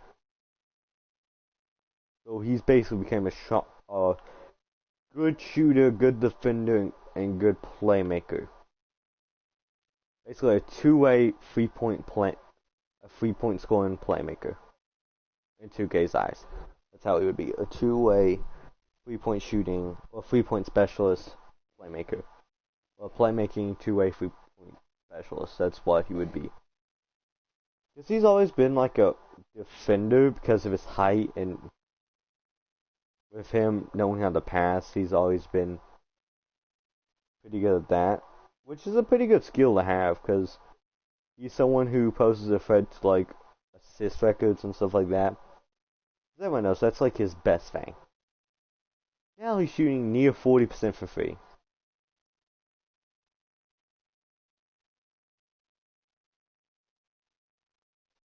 So he's basically became a good shooter, good defender, and good playmaker. Basically a two-way three-point scoring playmaker. In 2K's eyes. That's how he would be. A two-way three-point shooting, or three-point specialist playmaker. Or playmaking two-way three-point specialist. That's what he would be. Because he's always been like a defender because of his height, and with him knowing how to pass, he's always been pretty good at that. Which is a pretty good skill to have, because he's someone who poses a threat to like assist records and stuff like that. Everyone knows that's like his best thing. Now he's shooting near 40% for free.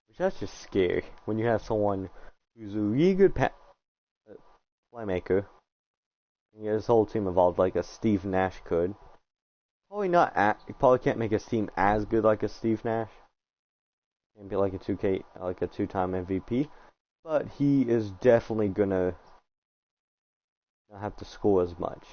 Which that's just scary when you have someone who's a really good playmaker, His whole team evolved like a Steve Nash could. Probably not. He probably can't make his team as good like a Steve Nash. Can't be like a 2K, like a two-time MVP. But he is definitely gonna not have to score as much.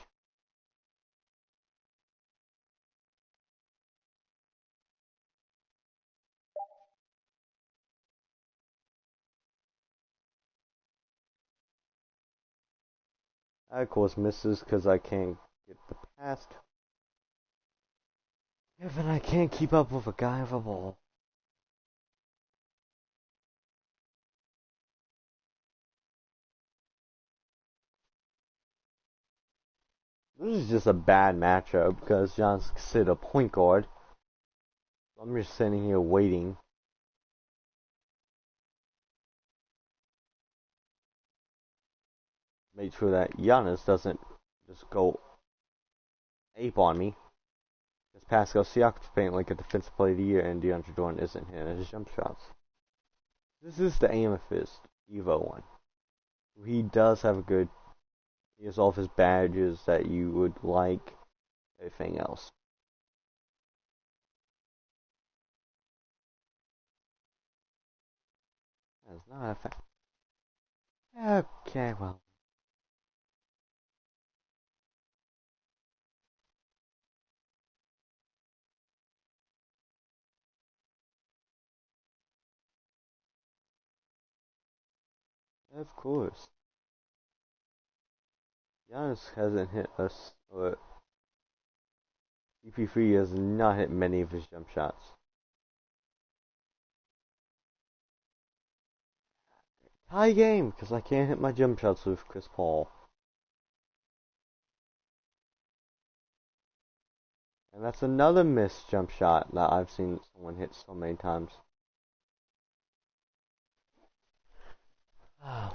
I of course misses because I can't get the pass. Even I can't keep up with a guy with a ball. This is just a bad matchup because John's considered a point guard. I'm just sitting here waiting. Make sure that Giannis doesn't just go ape on me. Because Pascal Siakam's playing like a defensive player of the year and DeAndre Jordan isn't hitting his jump shots. This is the Amethyst Evo one. He does have a good, he has all of his badges that you would like, everything else. That's not a fact. Okay, well. Of course. Giannis hasn't hit us, or CP3 has not hit many of his jump shots. Tie game, because I can't hit my jump shots with Chris Paul. And that's another missed jump shot that I've seen someone hit so many times.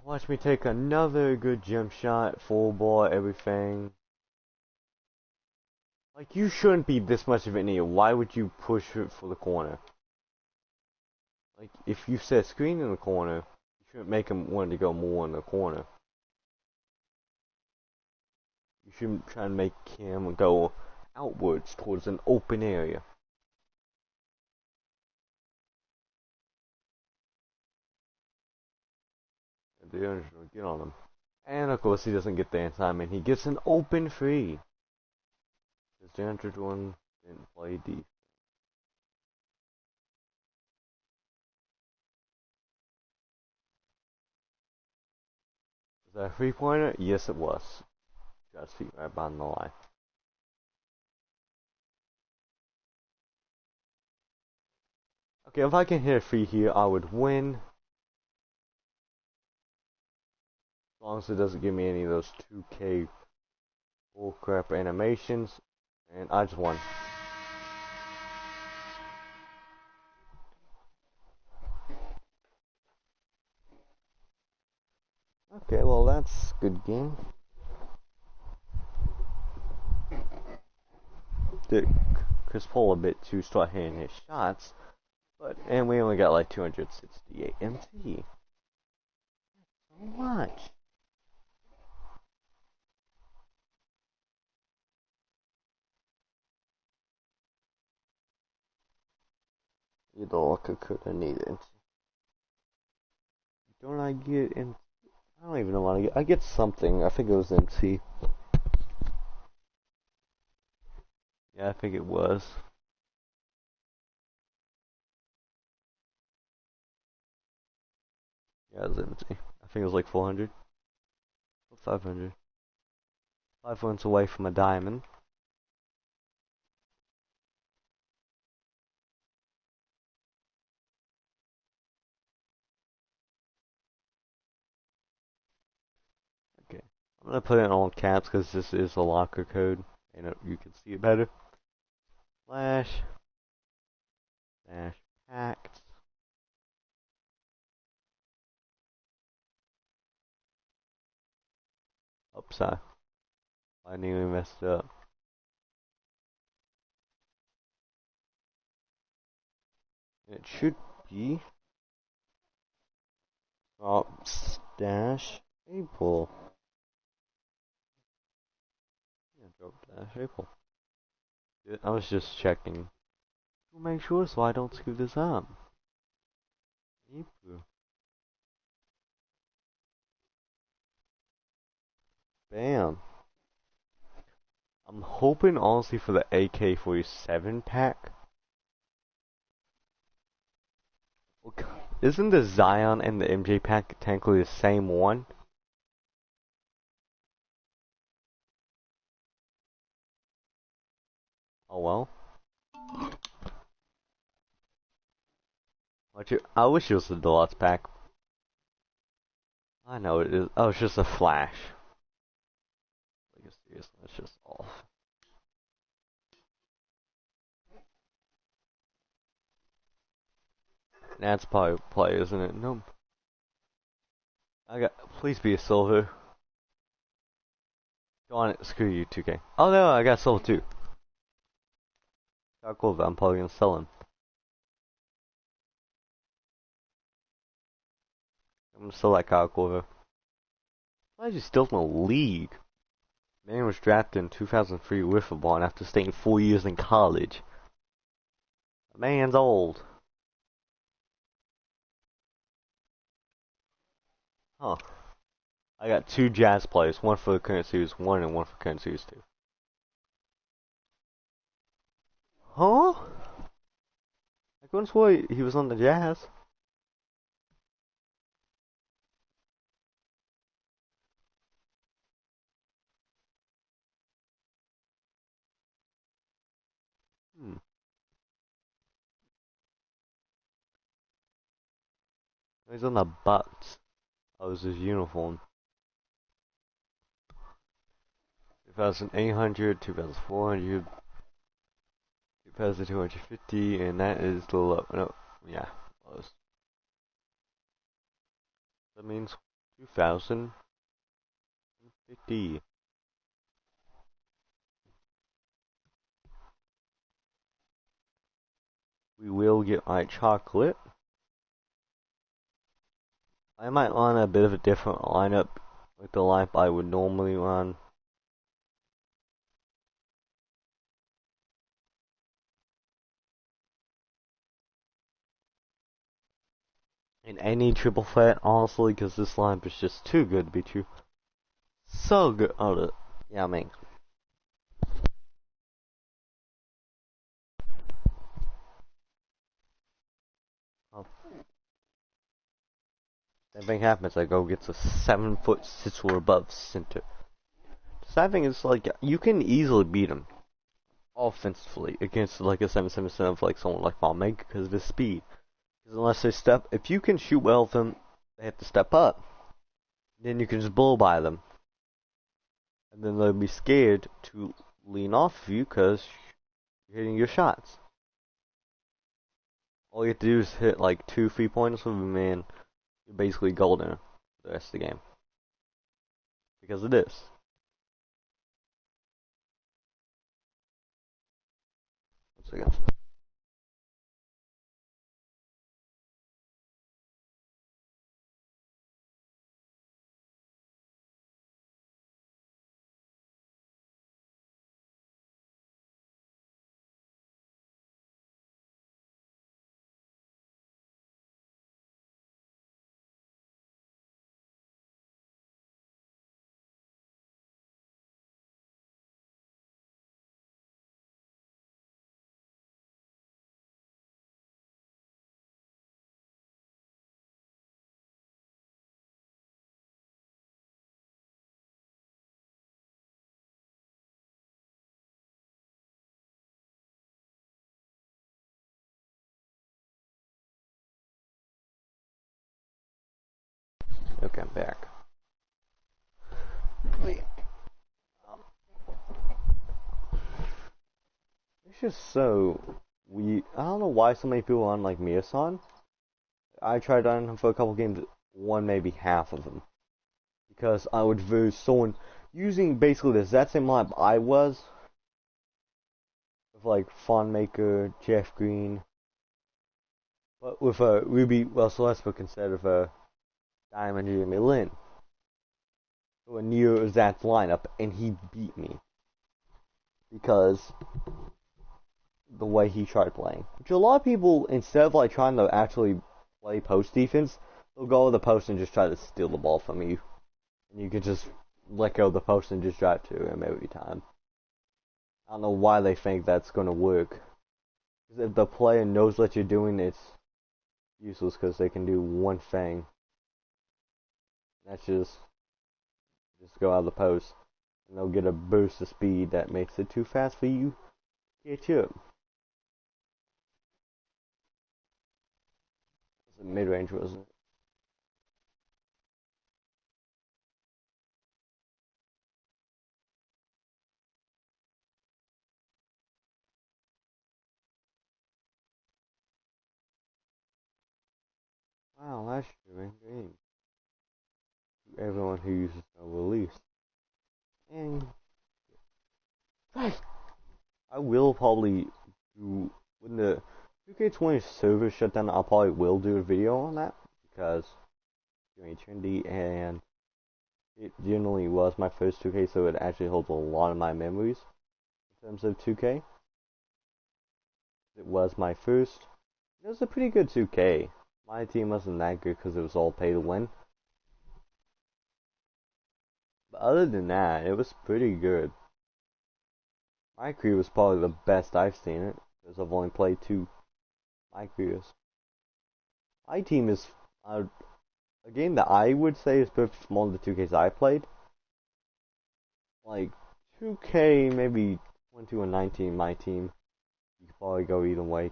Watch me take another good jump shot, full ball, everything. Like, you shouldn't be this much of an idiot. Why would you push it for the corner? Like, if you set screen in the corner, you shouldn't make him want to go more in the corner. You shouldn't try and make him go outwards towards an open area. And the get on him. And of course he doesn't get the assignment. He gets an open free. Because DeAndre Jordan didn't play defense. Was that a 3-pointer? Yes, it was. Got his feet right behind the line. Okay, if I can hit a free here, I would win. As long as it doesn't give me any of those 2K bullcrap animations. And I just won. Okay, well that's a good game. Did Chris Paul a bit to start hitting his shots, and we only got like 268 MT. So much. You don't could have needed. Don't I get MT? I don't even know what I get. I get something. I think it was MT. Yeah, I think it was. Yeah, it was MT. I think it was like 400 or 500. 5 points away from a diamond. Okay, I'm gonna put it in all caps because this is a locker code, and you can see it better. Slash dash packed. Upside. I nearly messed up. It should be dash April. Very cool. I was just checking to make sure so I don't screw this up. Bam. I'm hoping honestly for the AK-47 pack. Isn't the Zion and the MJ pack technically the same one? Oh well. I wish it was the deluxe pack. I know it is. Oh, it's just a flash. Like seriously, it's just off. That's probably play, isn't it? Nope. Please be a silver. Go on it. Screw you, 2K. Oh no, I got silver too. How cool that I'm probably gonna sell him. I'm gonna sell that Kyle Korver. Why is he still in the league? Man was drafted in 2003 with a ball after staying 4 years in college. The man's old. Huh. I got 2 Jazz players, one for the current series 1 and one for current series 2. Huh? I couldn't swear he was on the Jazz. Hmm. He's on the Bucks. That was his uniform. 2,800, 2,400, 2,250, and that is the low. No, yeah, close. That means 2,050. We will get my chocolate. I might run a bit of a different lineup with the lineup I would normally run. In any triple threat, honestly, because this lineup is just too good to be true. So good. Oh, yeah, I mean. Oh. Same thing happens. I go gets a 7'6" or above center. Sad thing is, like, you can easily beat him offensively against like a 7'7" of like someone like Von Meg because of his speed. Because unless they if you can shoot well with them, they have to step up. Then you can just blow by them. And then they'll be scared to lean off of you because you're hitting your shots. All you have to do is hit like 2 3-pointers with him and you're basically golden for the rest of the game. Because of this. Once again. Okay, I'm back. It's just so I don't know why so many people on like Miyasan. I tried on him for a couple games, won maybe half of them. Because I would verse someone using basically this exact same lineup I was. With like Fawnmaker, Jeff Green. But with Ruby Russell Westbrook instead of Diamond Jimmy Lin. So a near exact lineup, and he beat me. because the way he tried playing. Which a lot of people, instead of like trying to actually play post defense, they'll go to the post and just try to steal the ball from you. And you can just let go of the post and just drive to him every time. I don't know why they think that's going to work. Because if the player knows what you're doing, it's useless because they can do one thing. That's just go out of the post. And they'll get a burst of speed that makes it too fast for you to catch up. It's a mid-range, wasn't it? Wow, that's true in game. Everyone who uses no release. And I will probably do when the 2K20 server shut down. I probably will do a video on that because it's doing trendy and it generally was my first 2K, so it actually holds a lot of my memories in terms of 2K. It was my first. It was a pretty good 2K. My team wasn't that good because it was all pay to win. But other than that, it was pretty good. My career was probably the best I've seen it because I've only played 2 my careers. My team is a game that I would say is perfect for all the 2Ks I played. Like 2K, maybe 22 and 19, my team. You could probably go either way.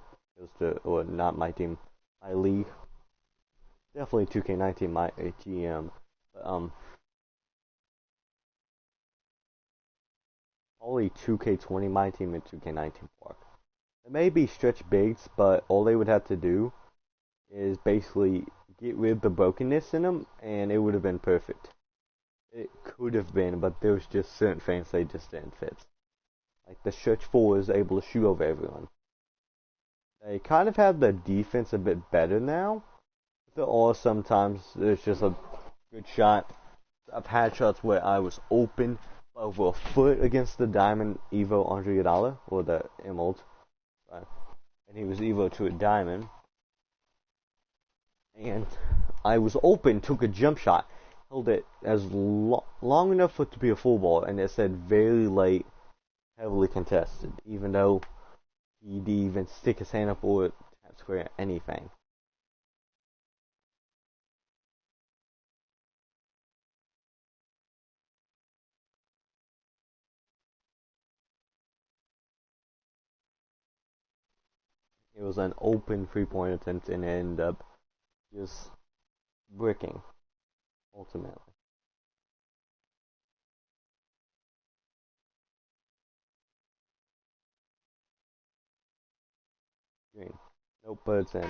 Or not my team, my league. Definitely 2K19, my GM. But, probably 2K20, my team, and 2K19 Park. It may be stretch bigs, but all they would have to do is basically get rid of the brokenness in them, and it would have been perfect. It could have been, but there was just certain things they just didn't fit. Like the stretch 4 is able to shoot over everyone. They kind of have the defense a bit better now. Or sometimes there's just a good shot. I've had shots where I was open over a foot against the Diamond Evo Andre Iguodala, or the Emerald, and he was Evo to a Diamond, and I was open, took a jump shot, held it as long enough for it to be a full ball, and it said very late, heavily contested, even though he didn't even stick his hand up or tap square anything. It was an open three-point attempt and it ended up just bricking, ultimately. Green. Nope, but it's in.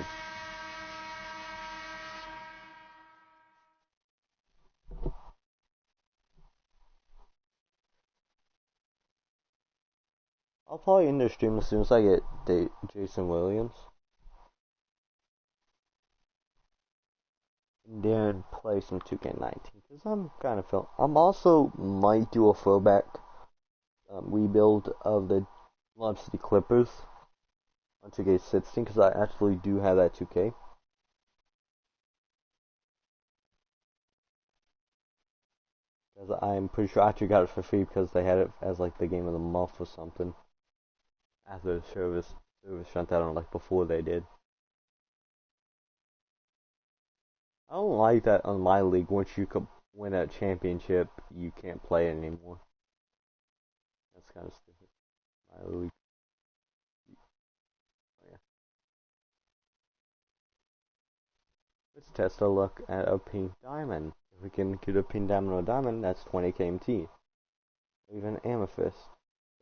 I'll probably end the stream as soon as I get Jason Williams. And then play some 2K19. Because I'm kind of feeling. I'm also might do a throwback rebuild of the Lob City Clippers on 2K16. Because I actually do have that 2K. Because I'm pretty sure I actually got it for free because they had it as like the game of the month or something. After the service shut down, like before they did. I don't like that on my league. Once you win a championship, you can't play it anymore. That's kind of stupid. My league. Oh, yeah. Let's test our luck at a pink diamond. If we can get a pink diamond or a diamond, that's 20 KMT. Or even amethyst.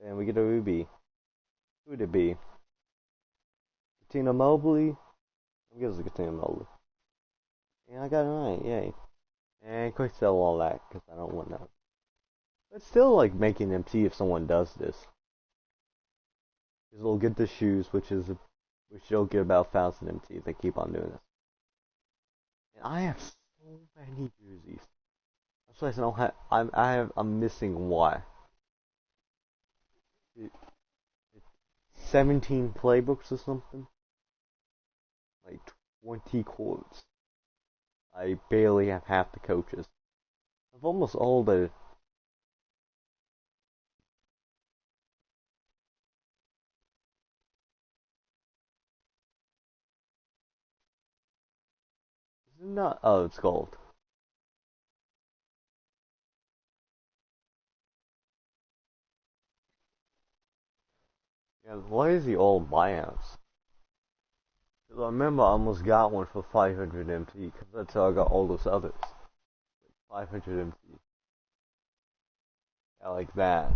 And we get a ruby. Who would it be? Katina Mobley? I guess it's Katina Mobley. And I got it right, yay. And quick sell all that, because I don't want that. But still like making MT if someone does this. Because they'll get the shoes, which they'll get about 1,000 MT if they keep on doing this. And I have so many jerseys. That's why I don't have. I'm missing why. it, 17 playbooks or something. Like 20 quotes. I barely have half the coaches. I've almost all the. Is it not? Oh, it's gold. Yeah, why is he all buyouts? Because I remember I almost got one for 500 MT, because that's how I got all those others. 500 MT. I like that.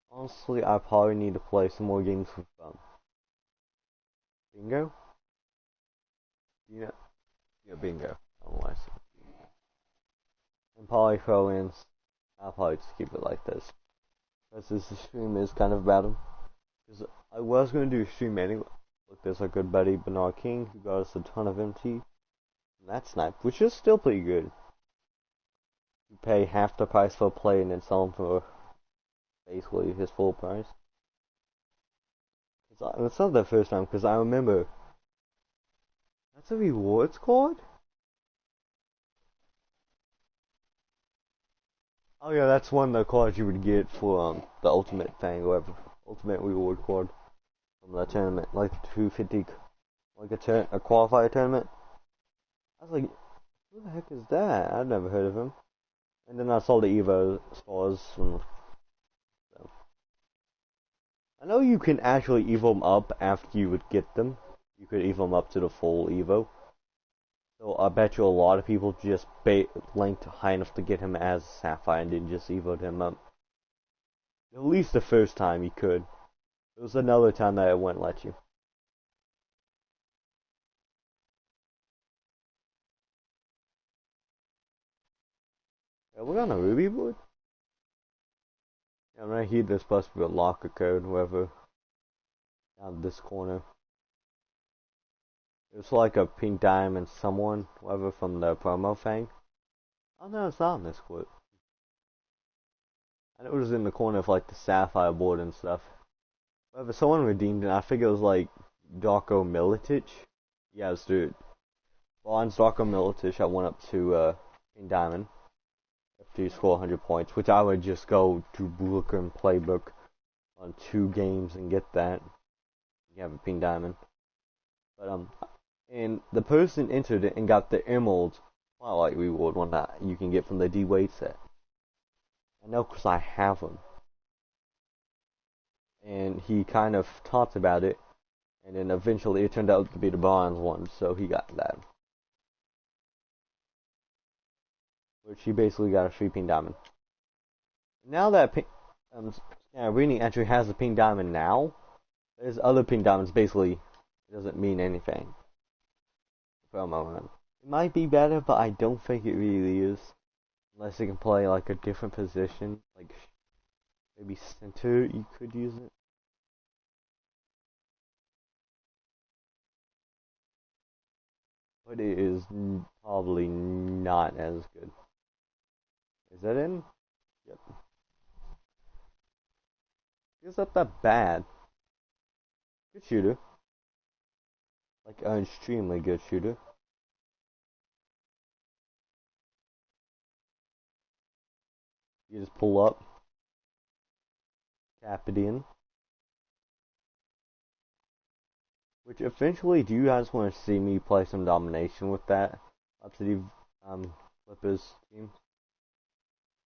Honestly, I probably need to play some more games with Bingo? Yeah, yeah, Bingo. Otherwise, and probably throw in. I'll probably just keep it like this. Because this stream is kind of about him. Because I was going to do a stream anyway. Look, there's our good buddy Bernard King, who got us a ton of MT. And that snipe, which is still pretty good. You pay half the price for a play and then sell him for basically his full price. It's not the first time, because I remember. That's a rewards card? Oh yeah, that's one of the cards you would get for the ultimate thing, or whatever. Ultimate reward card from the tournament, like 250, like a qualifier tournament. I was like, who the heck is that? I've never heard of him. And then I saw the Evo scores. And so. I know you can actually Evo them up after you would get them. You could Evo them up to the full Evo. So I bet you a lot of people just linked high enough to get him as Sapphire and then just Evoed him up. At least the first time you could. There was another time that it wouldn't let you. Yeah, we're on a Ruby board? Yeah, right here there's supposed to be a locker code, wherever. Down this corner. It's like a pink diamond someone, whatever, from the promo thing. Oh no, it's not in this clip. I know it was in the corner of like the Sapphire board and stuff. Whatever, someone redeemed it. I think it was like Darko Militic. Yeah, it's dude. Bonds Darko Militic. I went up to pink diamond after you score 100 points, which I would just go to Booker and Playbook on 2 games and get that. You have a pink diamond. But and the person entered it and got the emerald spotlight reward one that you can get from the D-Wade set. I know because I have them. And he kind of talked about it, and then eventually it turned out to be the bronze one, so he got that. Which he basically got a free pink diamond. Now that Rini actually has a pink diamond now, there's other pink diamonds basically it doesn't mean anything. Promo run. It might be better, but I don't think it really is. Unless you can play like a different position, like maybe center, you could use it. But it is probably not as good. Is that in? Yep. It's not that bad. Good shooter. Like an extremely good shooter. You just pull up, tap it in. Which eventually, do you guys want to see me play some domination with that up to the Clippers team?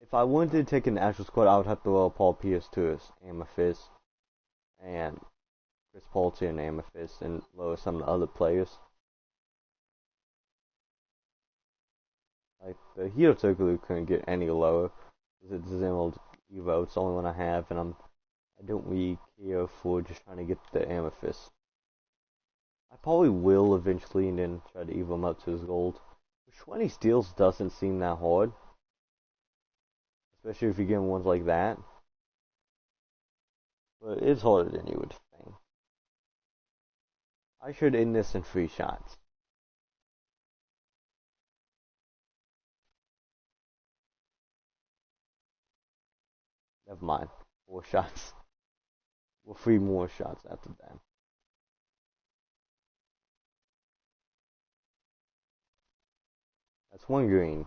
If I wanted to take an actual squad, I would have to roll Paul Pierce to his Amethyst and Chris Paul to an Amethyst and lower some of the other players. Like the Hero Tokulu couldn't get any lower because it's Emerald Evo. It's the only one I have, and I don't really care for just trying to get the Amethyst. I probably will eventually and then try to Evo him up to his gold. Which 20 steals doesn't seem that hard. Especially if you get ones like that. but it's harder than you would think. I should end this in 3 shots. Never mind. 4 shots. Well, 3 more shots after that. That's 1 green.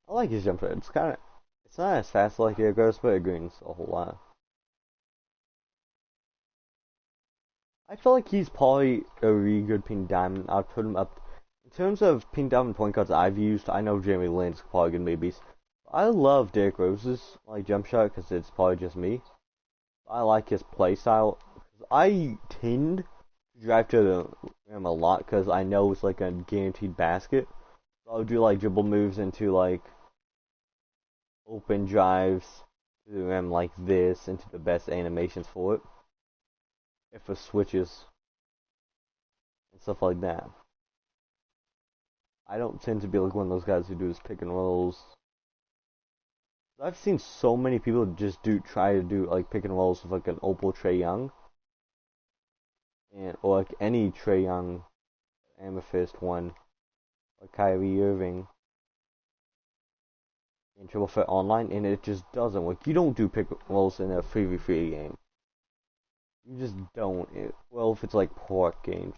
I like his jump shot. It's not as fast like it goes, but it greens a whole lot. I feel like he's probably a really good pink diamond. I'd put him up. In terms of pink diamond point guards I've used, I know Jeremy Lin's probably gonna be a beast. I love Derrick Rose's like jump shot because it's probably just me. I like his play style. I tend to drive to the rim a lot because I know it's like a guaranteed basket. So I'll do like dribble moves into like open drives to the rim like this into the best animations for it. If it switches and stuff like that. I don't tend to be like one of those guys who do his pick and rolls. I've seen so many people just try to do like pick and rolls with like an Opal Trae Young, and or like any Trae Young Amethyst one, like Kyrie Irving in Triple Threat Online, and it just doesn't work. You don't do pick and rolls in a 3v3 game. You just don't. Well, if it's like pork games,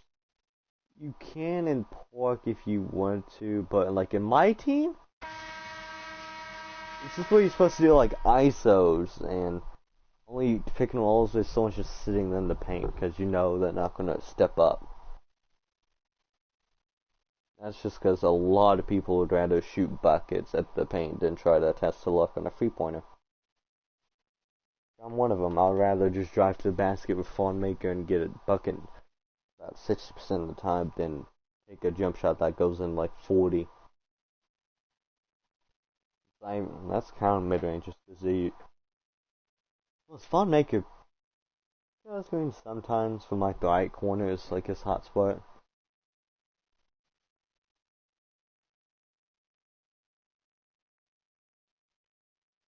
you can in pork if you want to, but like in my team. This is where you're supposed to do like ISOs and only pick and rolls if someone's just sitting in the paint because you know they're not going to step up. That's just because a lot of people would rather shoot buckets at the paint than try to test their luck on a 3-pointer. I'm one of them. I'd rather just drive to the basket with Fawn Maker and get a bucket about 60% of the time than take a jump shot that goes in like 40. That's kind of mid-range just to see. Well, it's Fawn Maker does green sometimes from like the right corner is like his hot spot.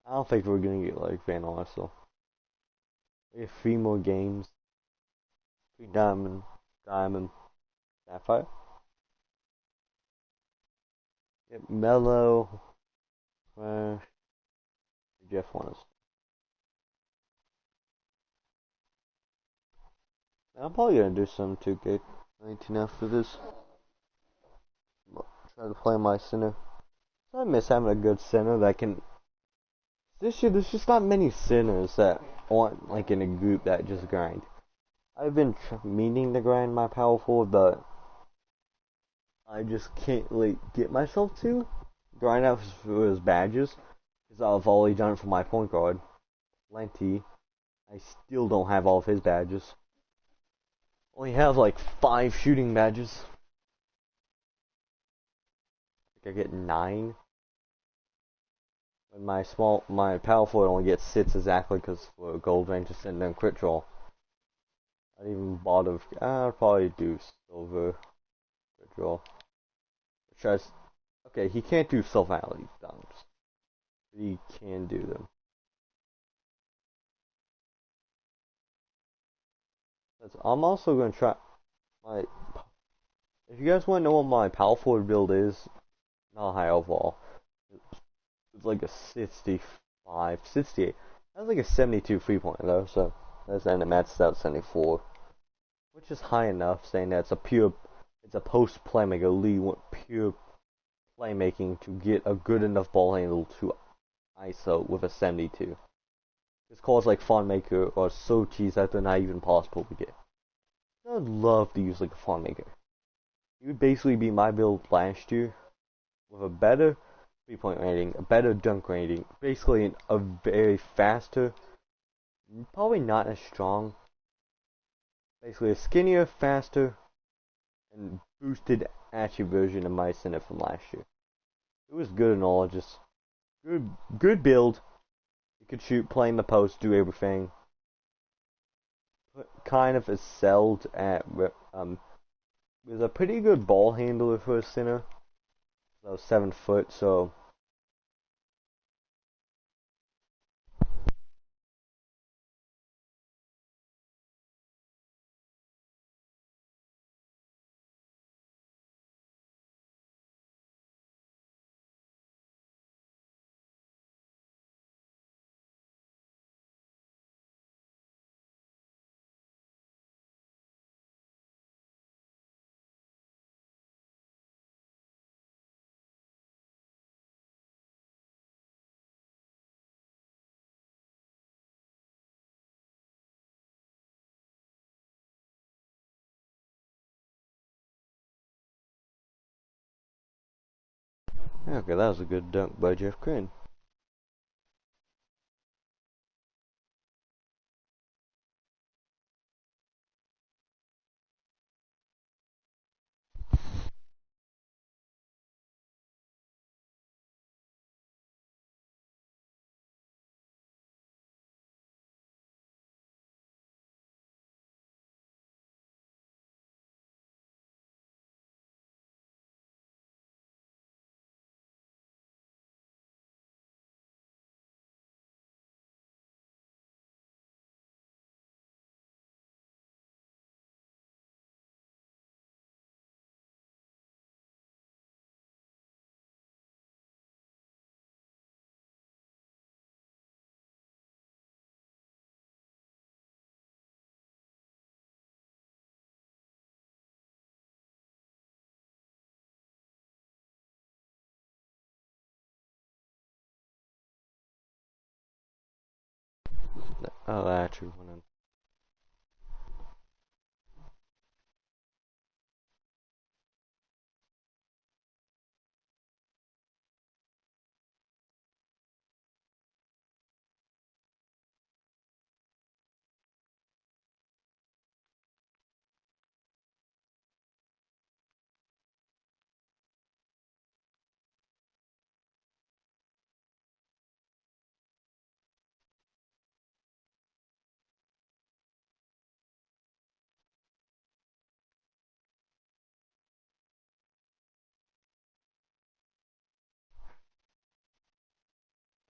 I don't think we're gonna get like Van Arsel. We have 3 more games. 3 diamond, sapphire. Yep, Mellow. Jeff wants. I'm probably gonna do some 2K19 after this. Try to play my center. I miss having a good center that can. This year, there's just not many centers that aren't like in a group that just grind. I've been meaning to grind my power forward, but I just can't like get myself to grind out for his badges because I've already done it for my point guard, Plenty. I still don't have all of his badges. Only have like 5 shooting badges. I think I get 9. And my power forward only gets 6 exactly because for gold range to send them crit roll. I even bother. I'll probably do silver crit roll. Okay, he can't do self-alley dunks. But he can do them. I'm also gonna try my. If you guys want to know what my power forward build is, not high overall. It's like a 65, 68. That's like a 72 3-pointer though, so that's and it maxed out 74, which is high enough. Saying that it's a post playmaker. Lee want pure playmaking to get a good enough ball handle to ISO with a 72. His calls like Fawn Maker are so cheese that they're not even possible to get. I'd love to use like a Fawn Maker. He would basically be my build last year with a better 3-point rating, a better dunk rating, basically a very faster, probably not as strong, basically a skinnier, faster, and boosted attribute version of my center from last year. It was good and all, just good build. You could shoot, play in the post, do everything. Kind of excelled at was a pretty good ball handler for a center. So 7 foot, so Okay, that was a good dunk by Jeff Green. Oh, I actually went in.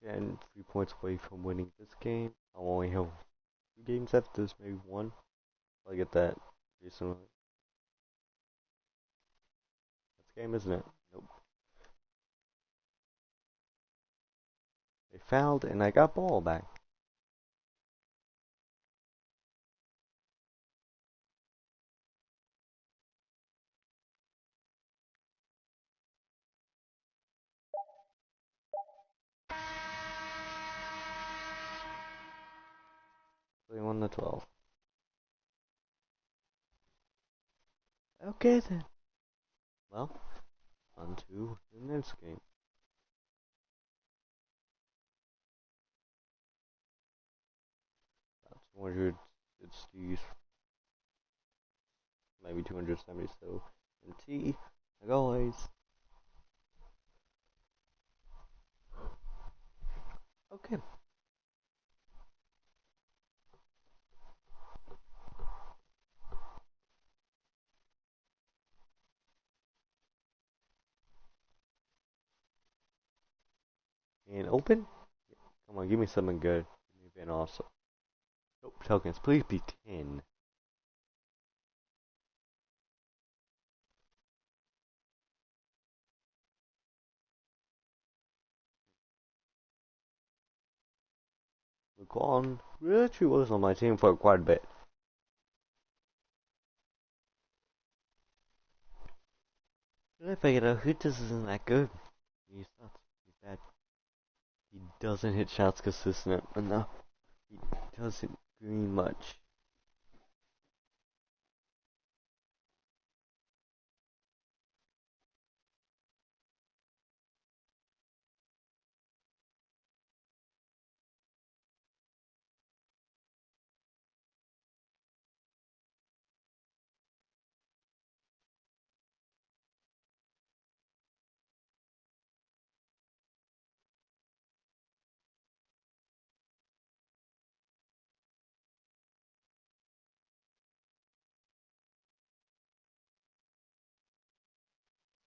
Getting 3 points away from winning this game. I'll only have 2 games after this, maybe one. I'll get that recently. That's the game, isn't it? Nope. They fouled, and I got ball back. They won the 12. Okay then. Well, on to the next game. That's 260, maybe 270. So, and T, like always. Okay. And open. Come on, give me something good. Give me an awesome. Nope, tokens. Please be 10. McClellan actually was on my team for quite a bit. Then I figured out who just isn't that good. He's not. He's bad. He doesn't hit shots consistent enough. He doesn't green much.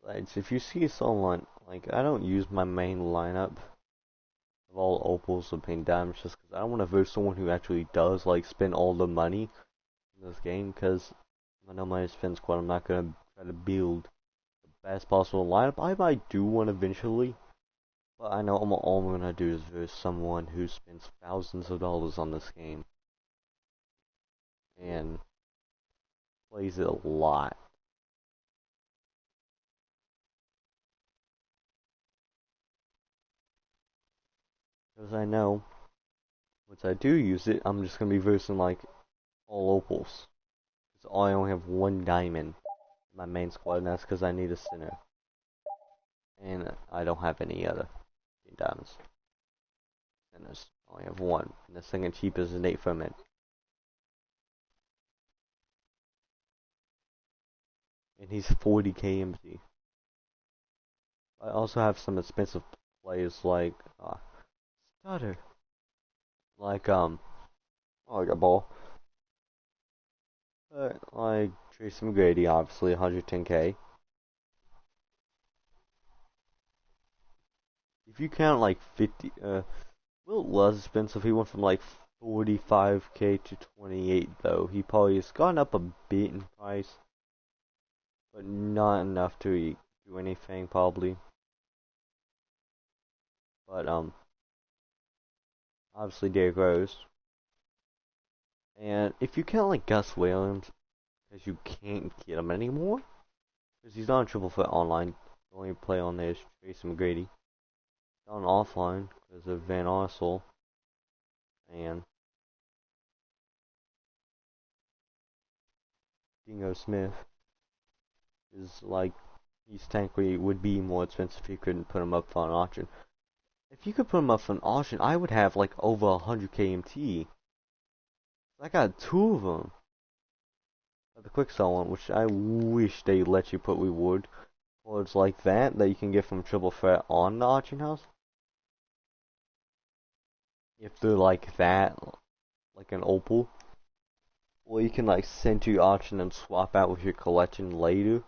Like, if you see someone, like, I don't use my main lineup of all opals or paying diamonds just because I don't want to vote someone who actually does, like, spend all the money in this game, because I know my defense squad, I'm not going to try to build the best possible lineup. I might do one eventually, but I know all I'm going to do is vote someone who spends thousands of dollars on this game and plays it a lot. Because I know, once I do use it, I'm just going to be versing, like, all opals. Because I only have one diamond in my main squad, and that's because I need a center. And I don't have any other diamonds. And I only have one. And the second cheapest is 8 from it. And he's 40k MT. I also have some expensive plays like stutter. Like oh, I got ball. Like Tracy McGrady, obviously 110k. If you count like 50, a little less expensive. He went from like 45k to 28 though. He probably has gone up a bit in price, but not enough to do anything probably. But obviously Derrick Rose. And if you count like Gus Williams, because you can't get him anymore, because he's not on triple threat online. The only play on there is Tracy McGrady. He's on offline because of Van Arsel and Dingo Smith. Is like he's technically would be more expensive if you couldn't put him up for an auction. If you could put him up for an auction, I would have like over 100k MT. I got two of them. The quick sell one, which I wish they let you put reward cards like that you can get from triple threat on the auction house. If they're like that, like an opal, or you can like send to your auction and swap out with your collection later,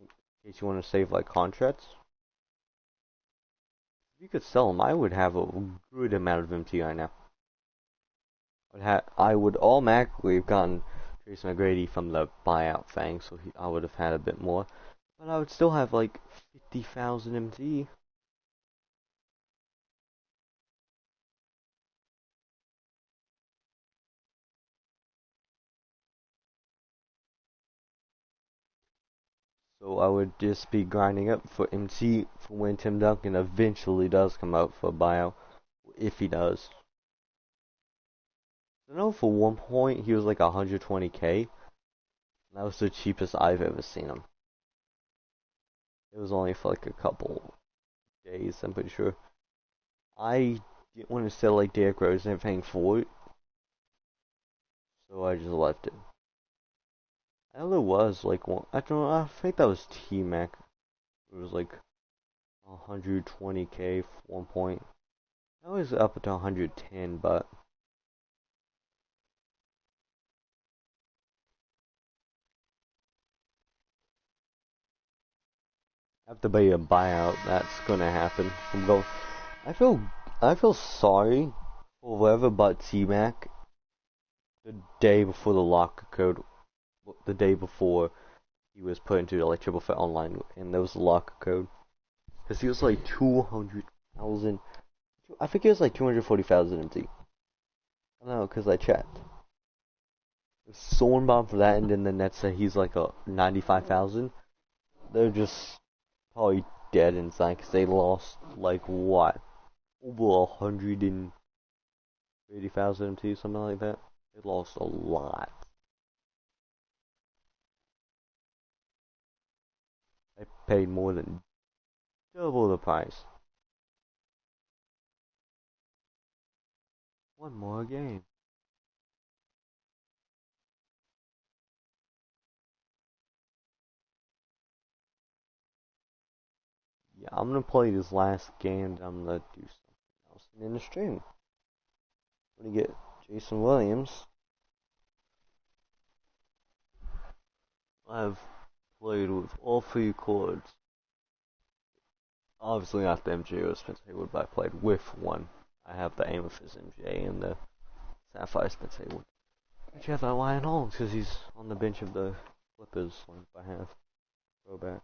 in case you want to save like contracts. If you could sell them, I would have a good amount of MT right now. I would automatically have gotten Tracy McGrady from the buyout thing, so I would have had a bit more. But I would still have like 50,000 MT. So I would just be grinding up for MT for when Tim Duncan eventually does come out for a buyout, if he does. I know for one point he was like 120k. That was the cheapest I've ever seen him. It was only for like a couple days, I'm pretty sure. I didn't want to sell like Derrick Rose and everything for it, so I just left it. I know there was like one, I don't know, I think that was T-Mac. It was like 120k for one point. That was up to 110, but after be a buyout, that's gonna happen. I feel, I feel sorry for whoever bought T-Mac the day before the locker code, the day before he was put into like triple threat online, and there was a locker code. Because he was like 200,000. I think he was like 240,000 MT. I don't know, because I checked. If someone bought for that, and then the Nets say he's like a 95,000, they're just probably dead inside because they lost like what? Over 180,000 MT, something like that. They lost a lot. They paid more than double the price. One more game. Yeah, I'm gonna play this last game, and I'm gonna do something else in the stream. I'm gonna get Jason Williams. I've played with all three chords. Obviously not the MJ or Spencer Haywood, but I played with one. I have the Amethyst MJ and the Sapphire Spencer Haywood. But you have that Ryan Holmes because he's on the bench of the Clippers, like by half. Throwback.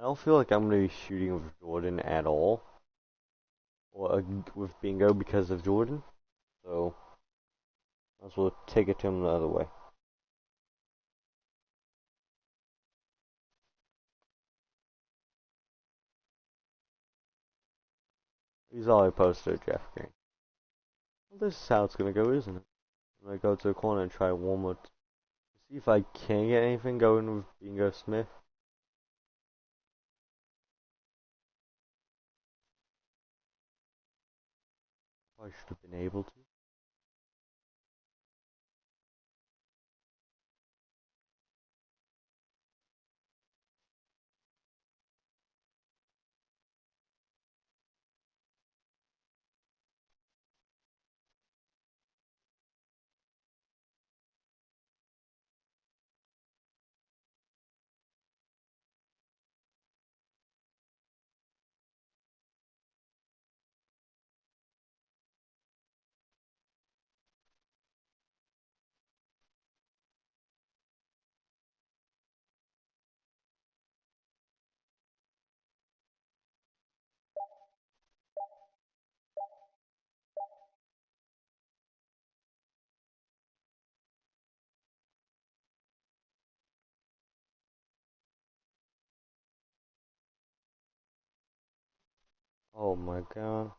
I don't feel like I'm gonna be shooting with Jordan at all, or with Bingo because of Jordan. So, might as well take it to him the other way. He's already posted Jeff Green. Well, this is how it's gonna go, isn't it? I'm gonna go to the corner and try one more. See if I can get anything going with Bingo Smith. I should have been able to. 哦 my god.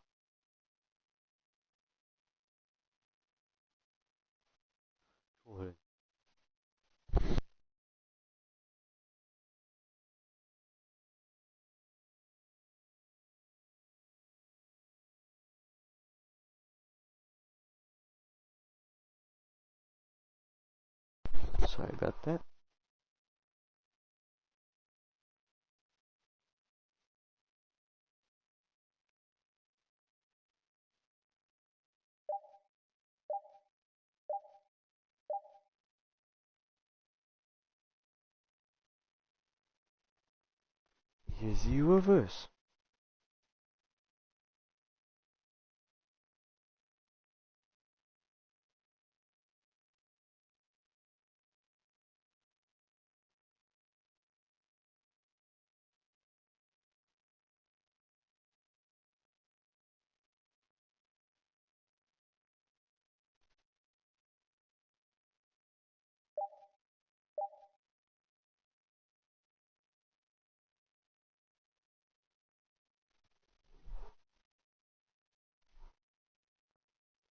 Sorry about that. Here's the reverse.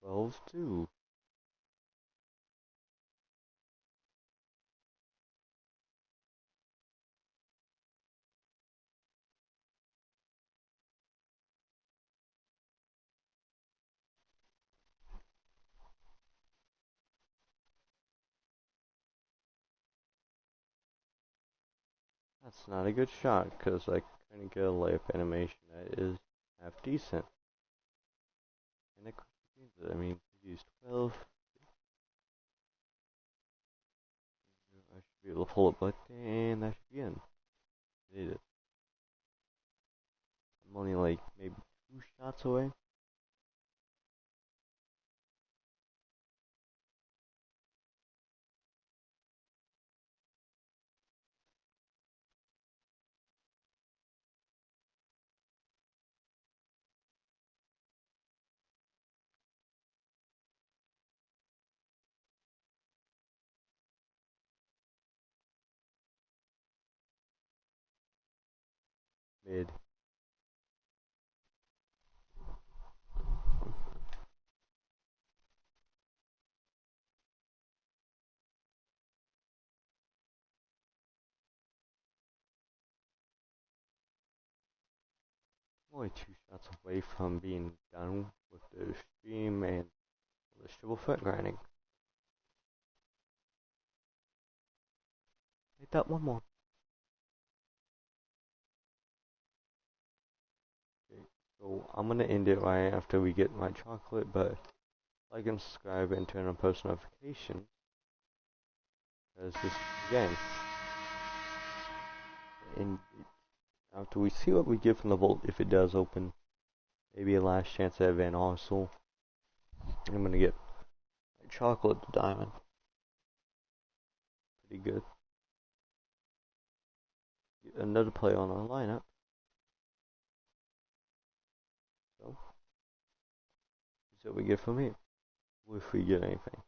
Twelve two. That's not a good shot, because I couldn't get a layup animation that is half decent. And it, I mean, use 12. I should be able to pull it back, and that should be in. Did it. I'm only like maybe 2 shots away. Mid. Only 2 shots away from being done with the stream and the triple foot grinding. Hit that one more. Okay, so I'm gonna end it right after we get my chocolate, but like and subscribe and turn on post notifications, because this game. And after we see what we get from the vault, if it does open, maybe a last chance at Van Arsel, I'm gonna get chocolate to diamond. Pretty good. another player on our lineup. So, see what we get from him. If we get anything.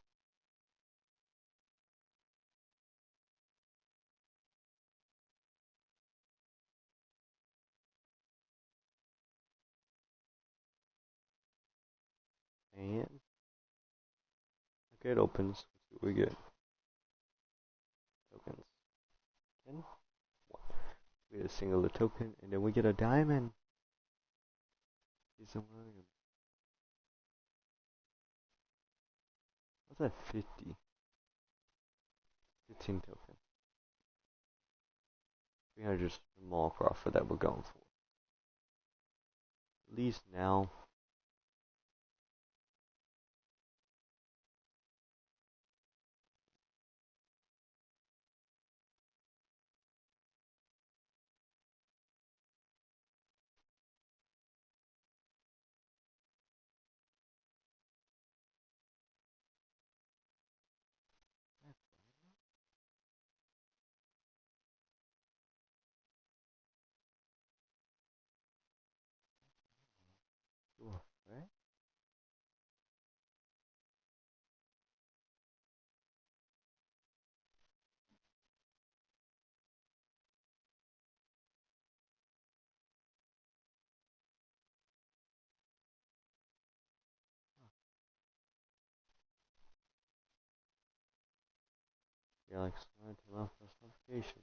And okay, it opens. Let's see what we get. Tokens. 10. 1. We get a singular token, and then we get a diamond. Jason Williams. What's that? 50. 15 token. 300 small Crawford that we're going for. At least now. Right? Yeah, like slide to left plus notification.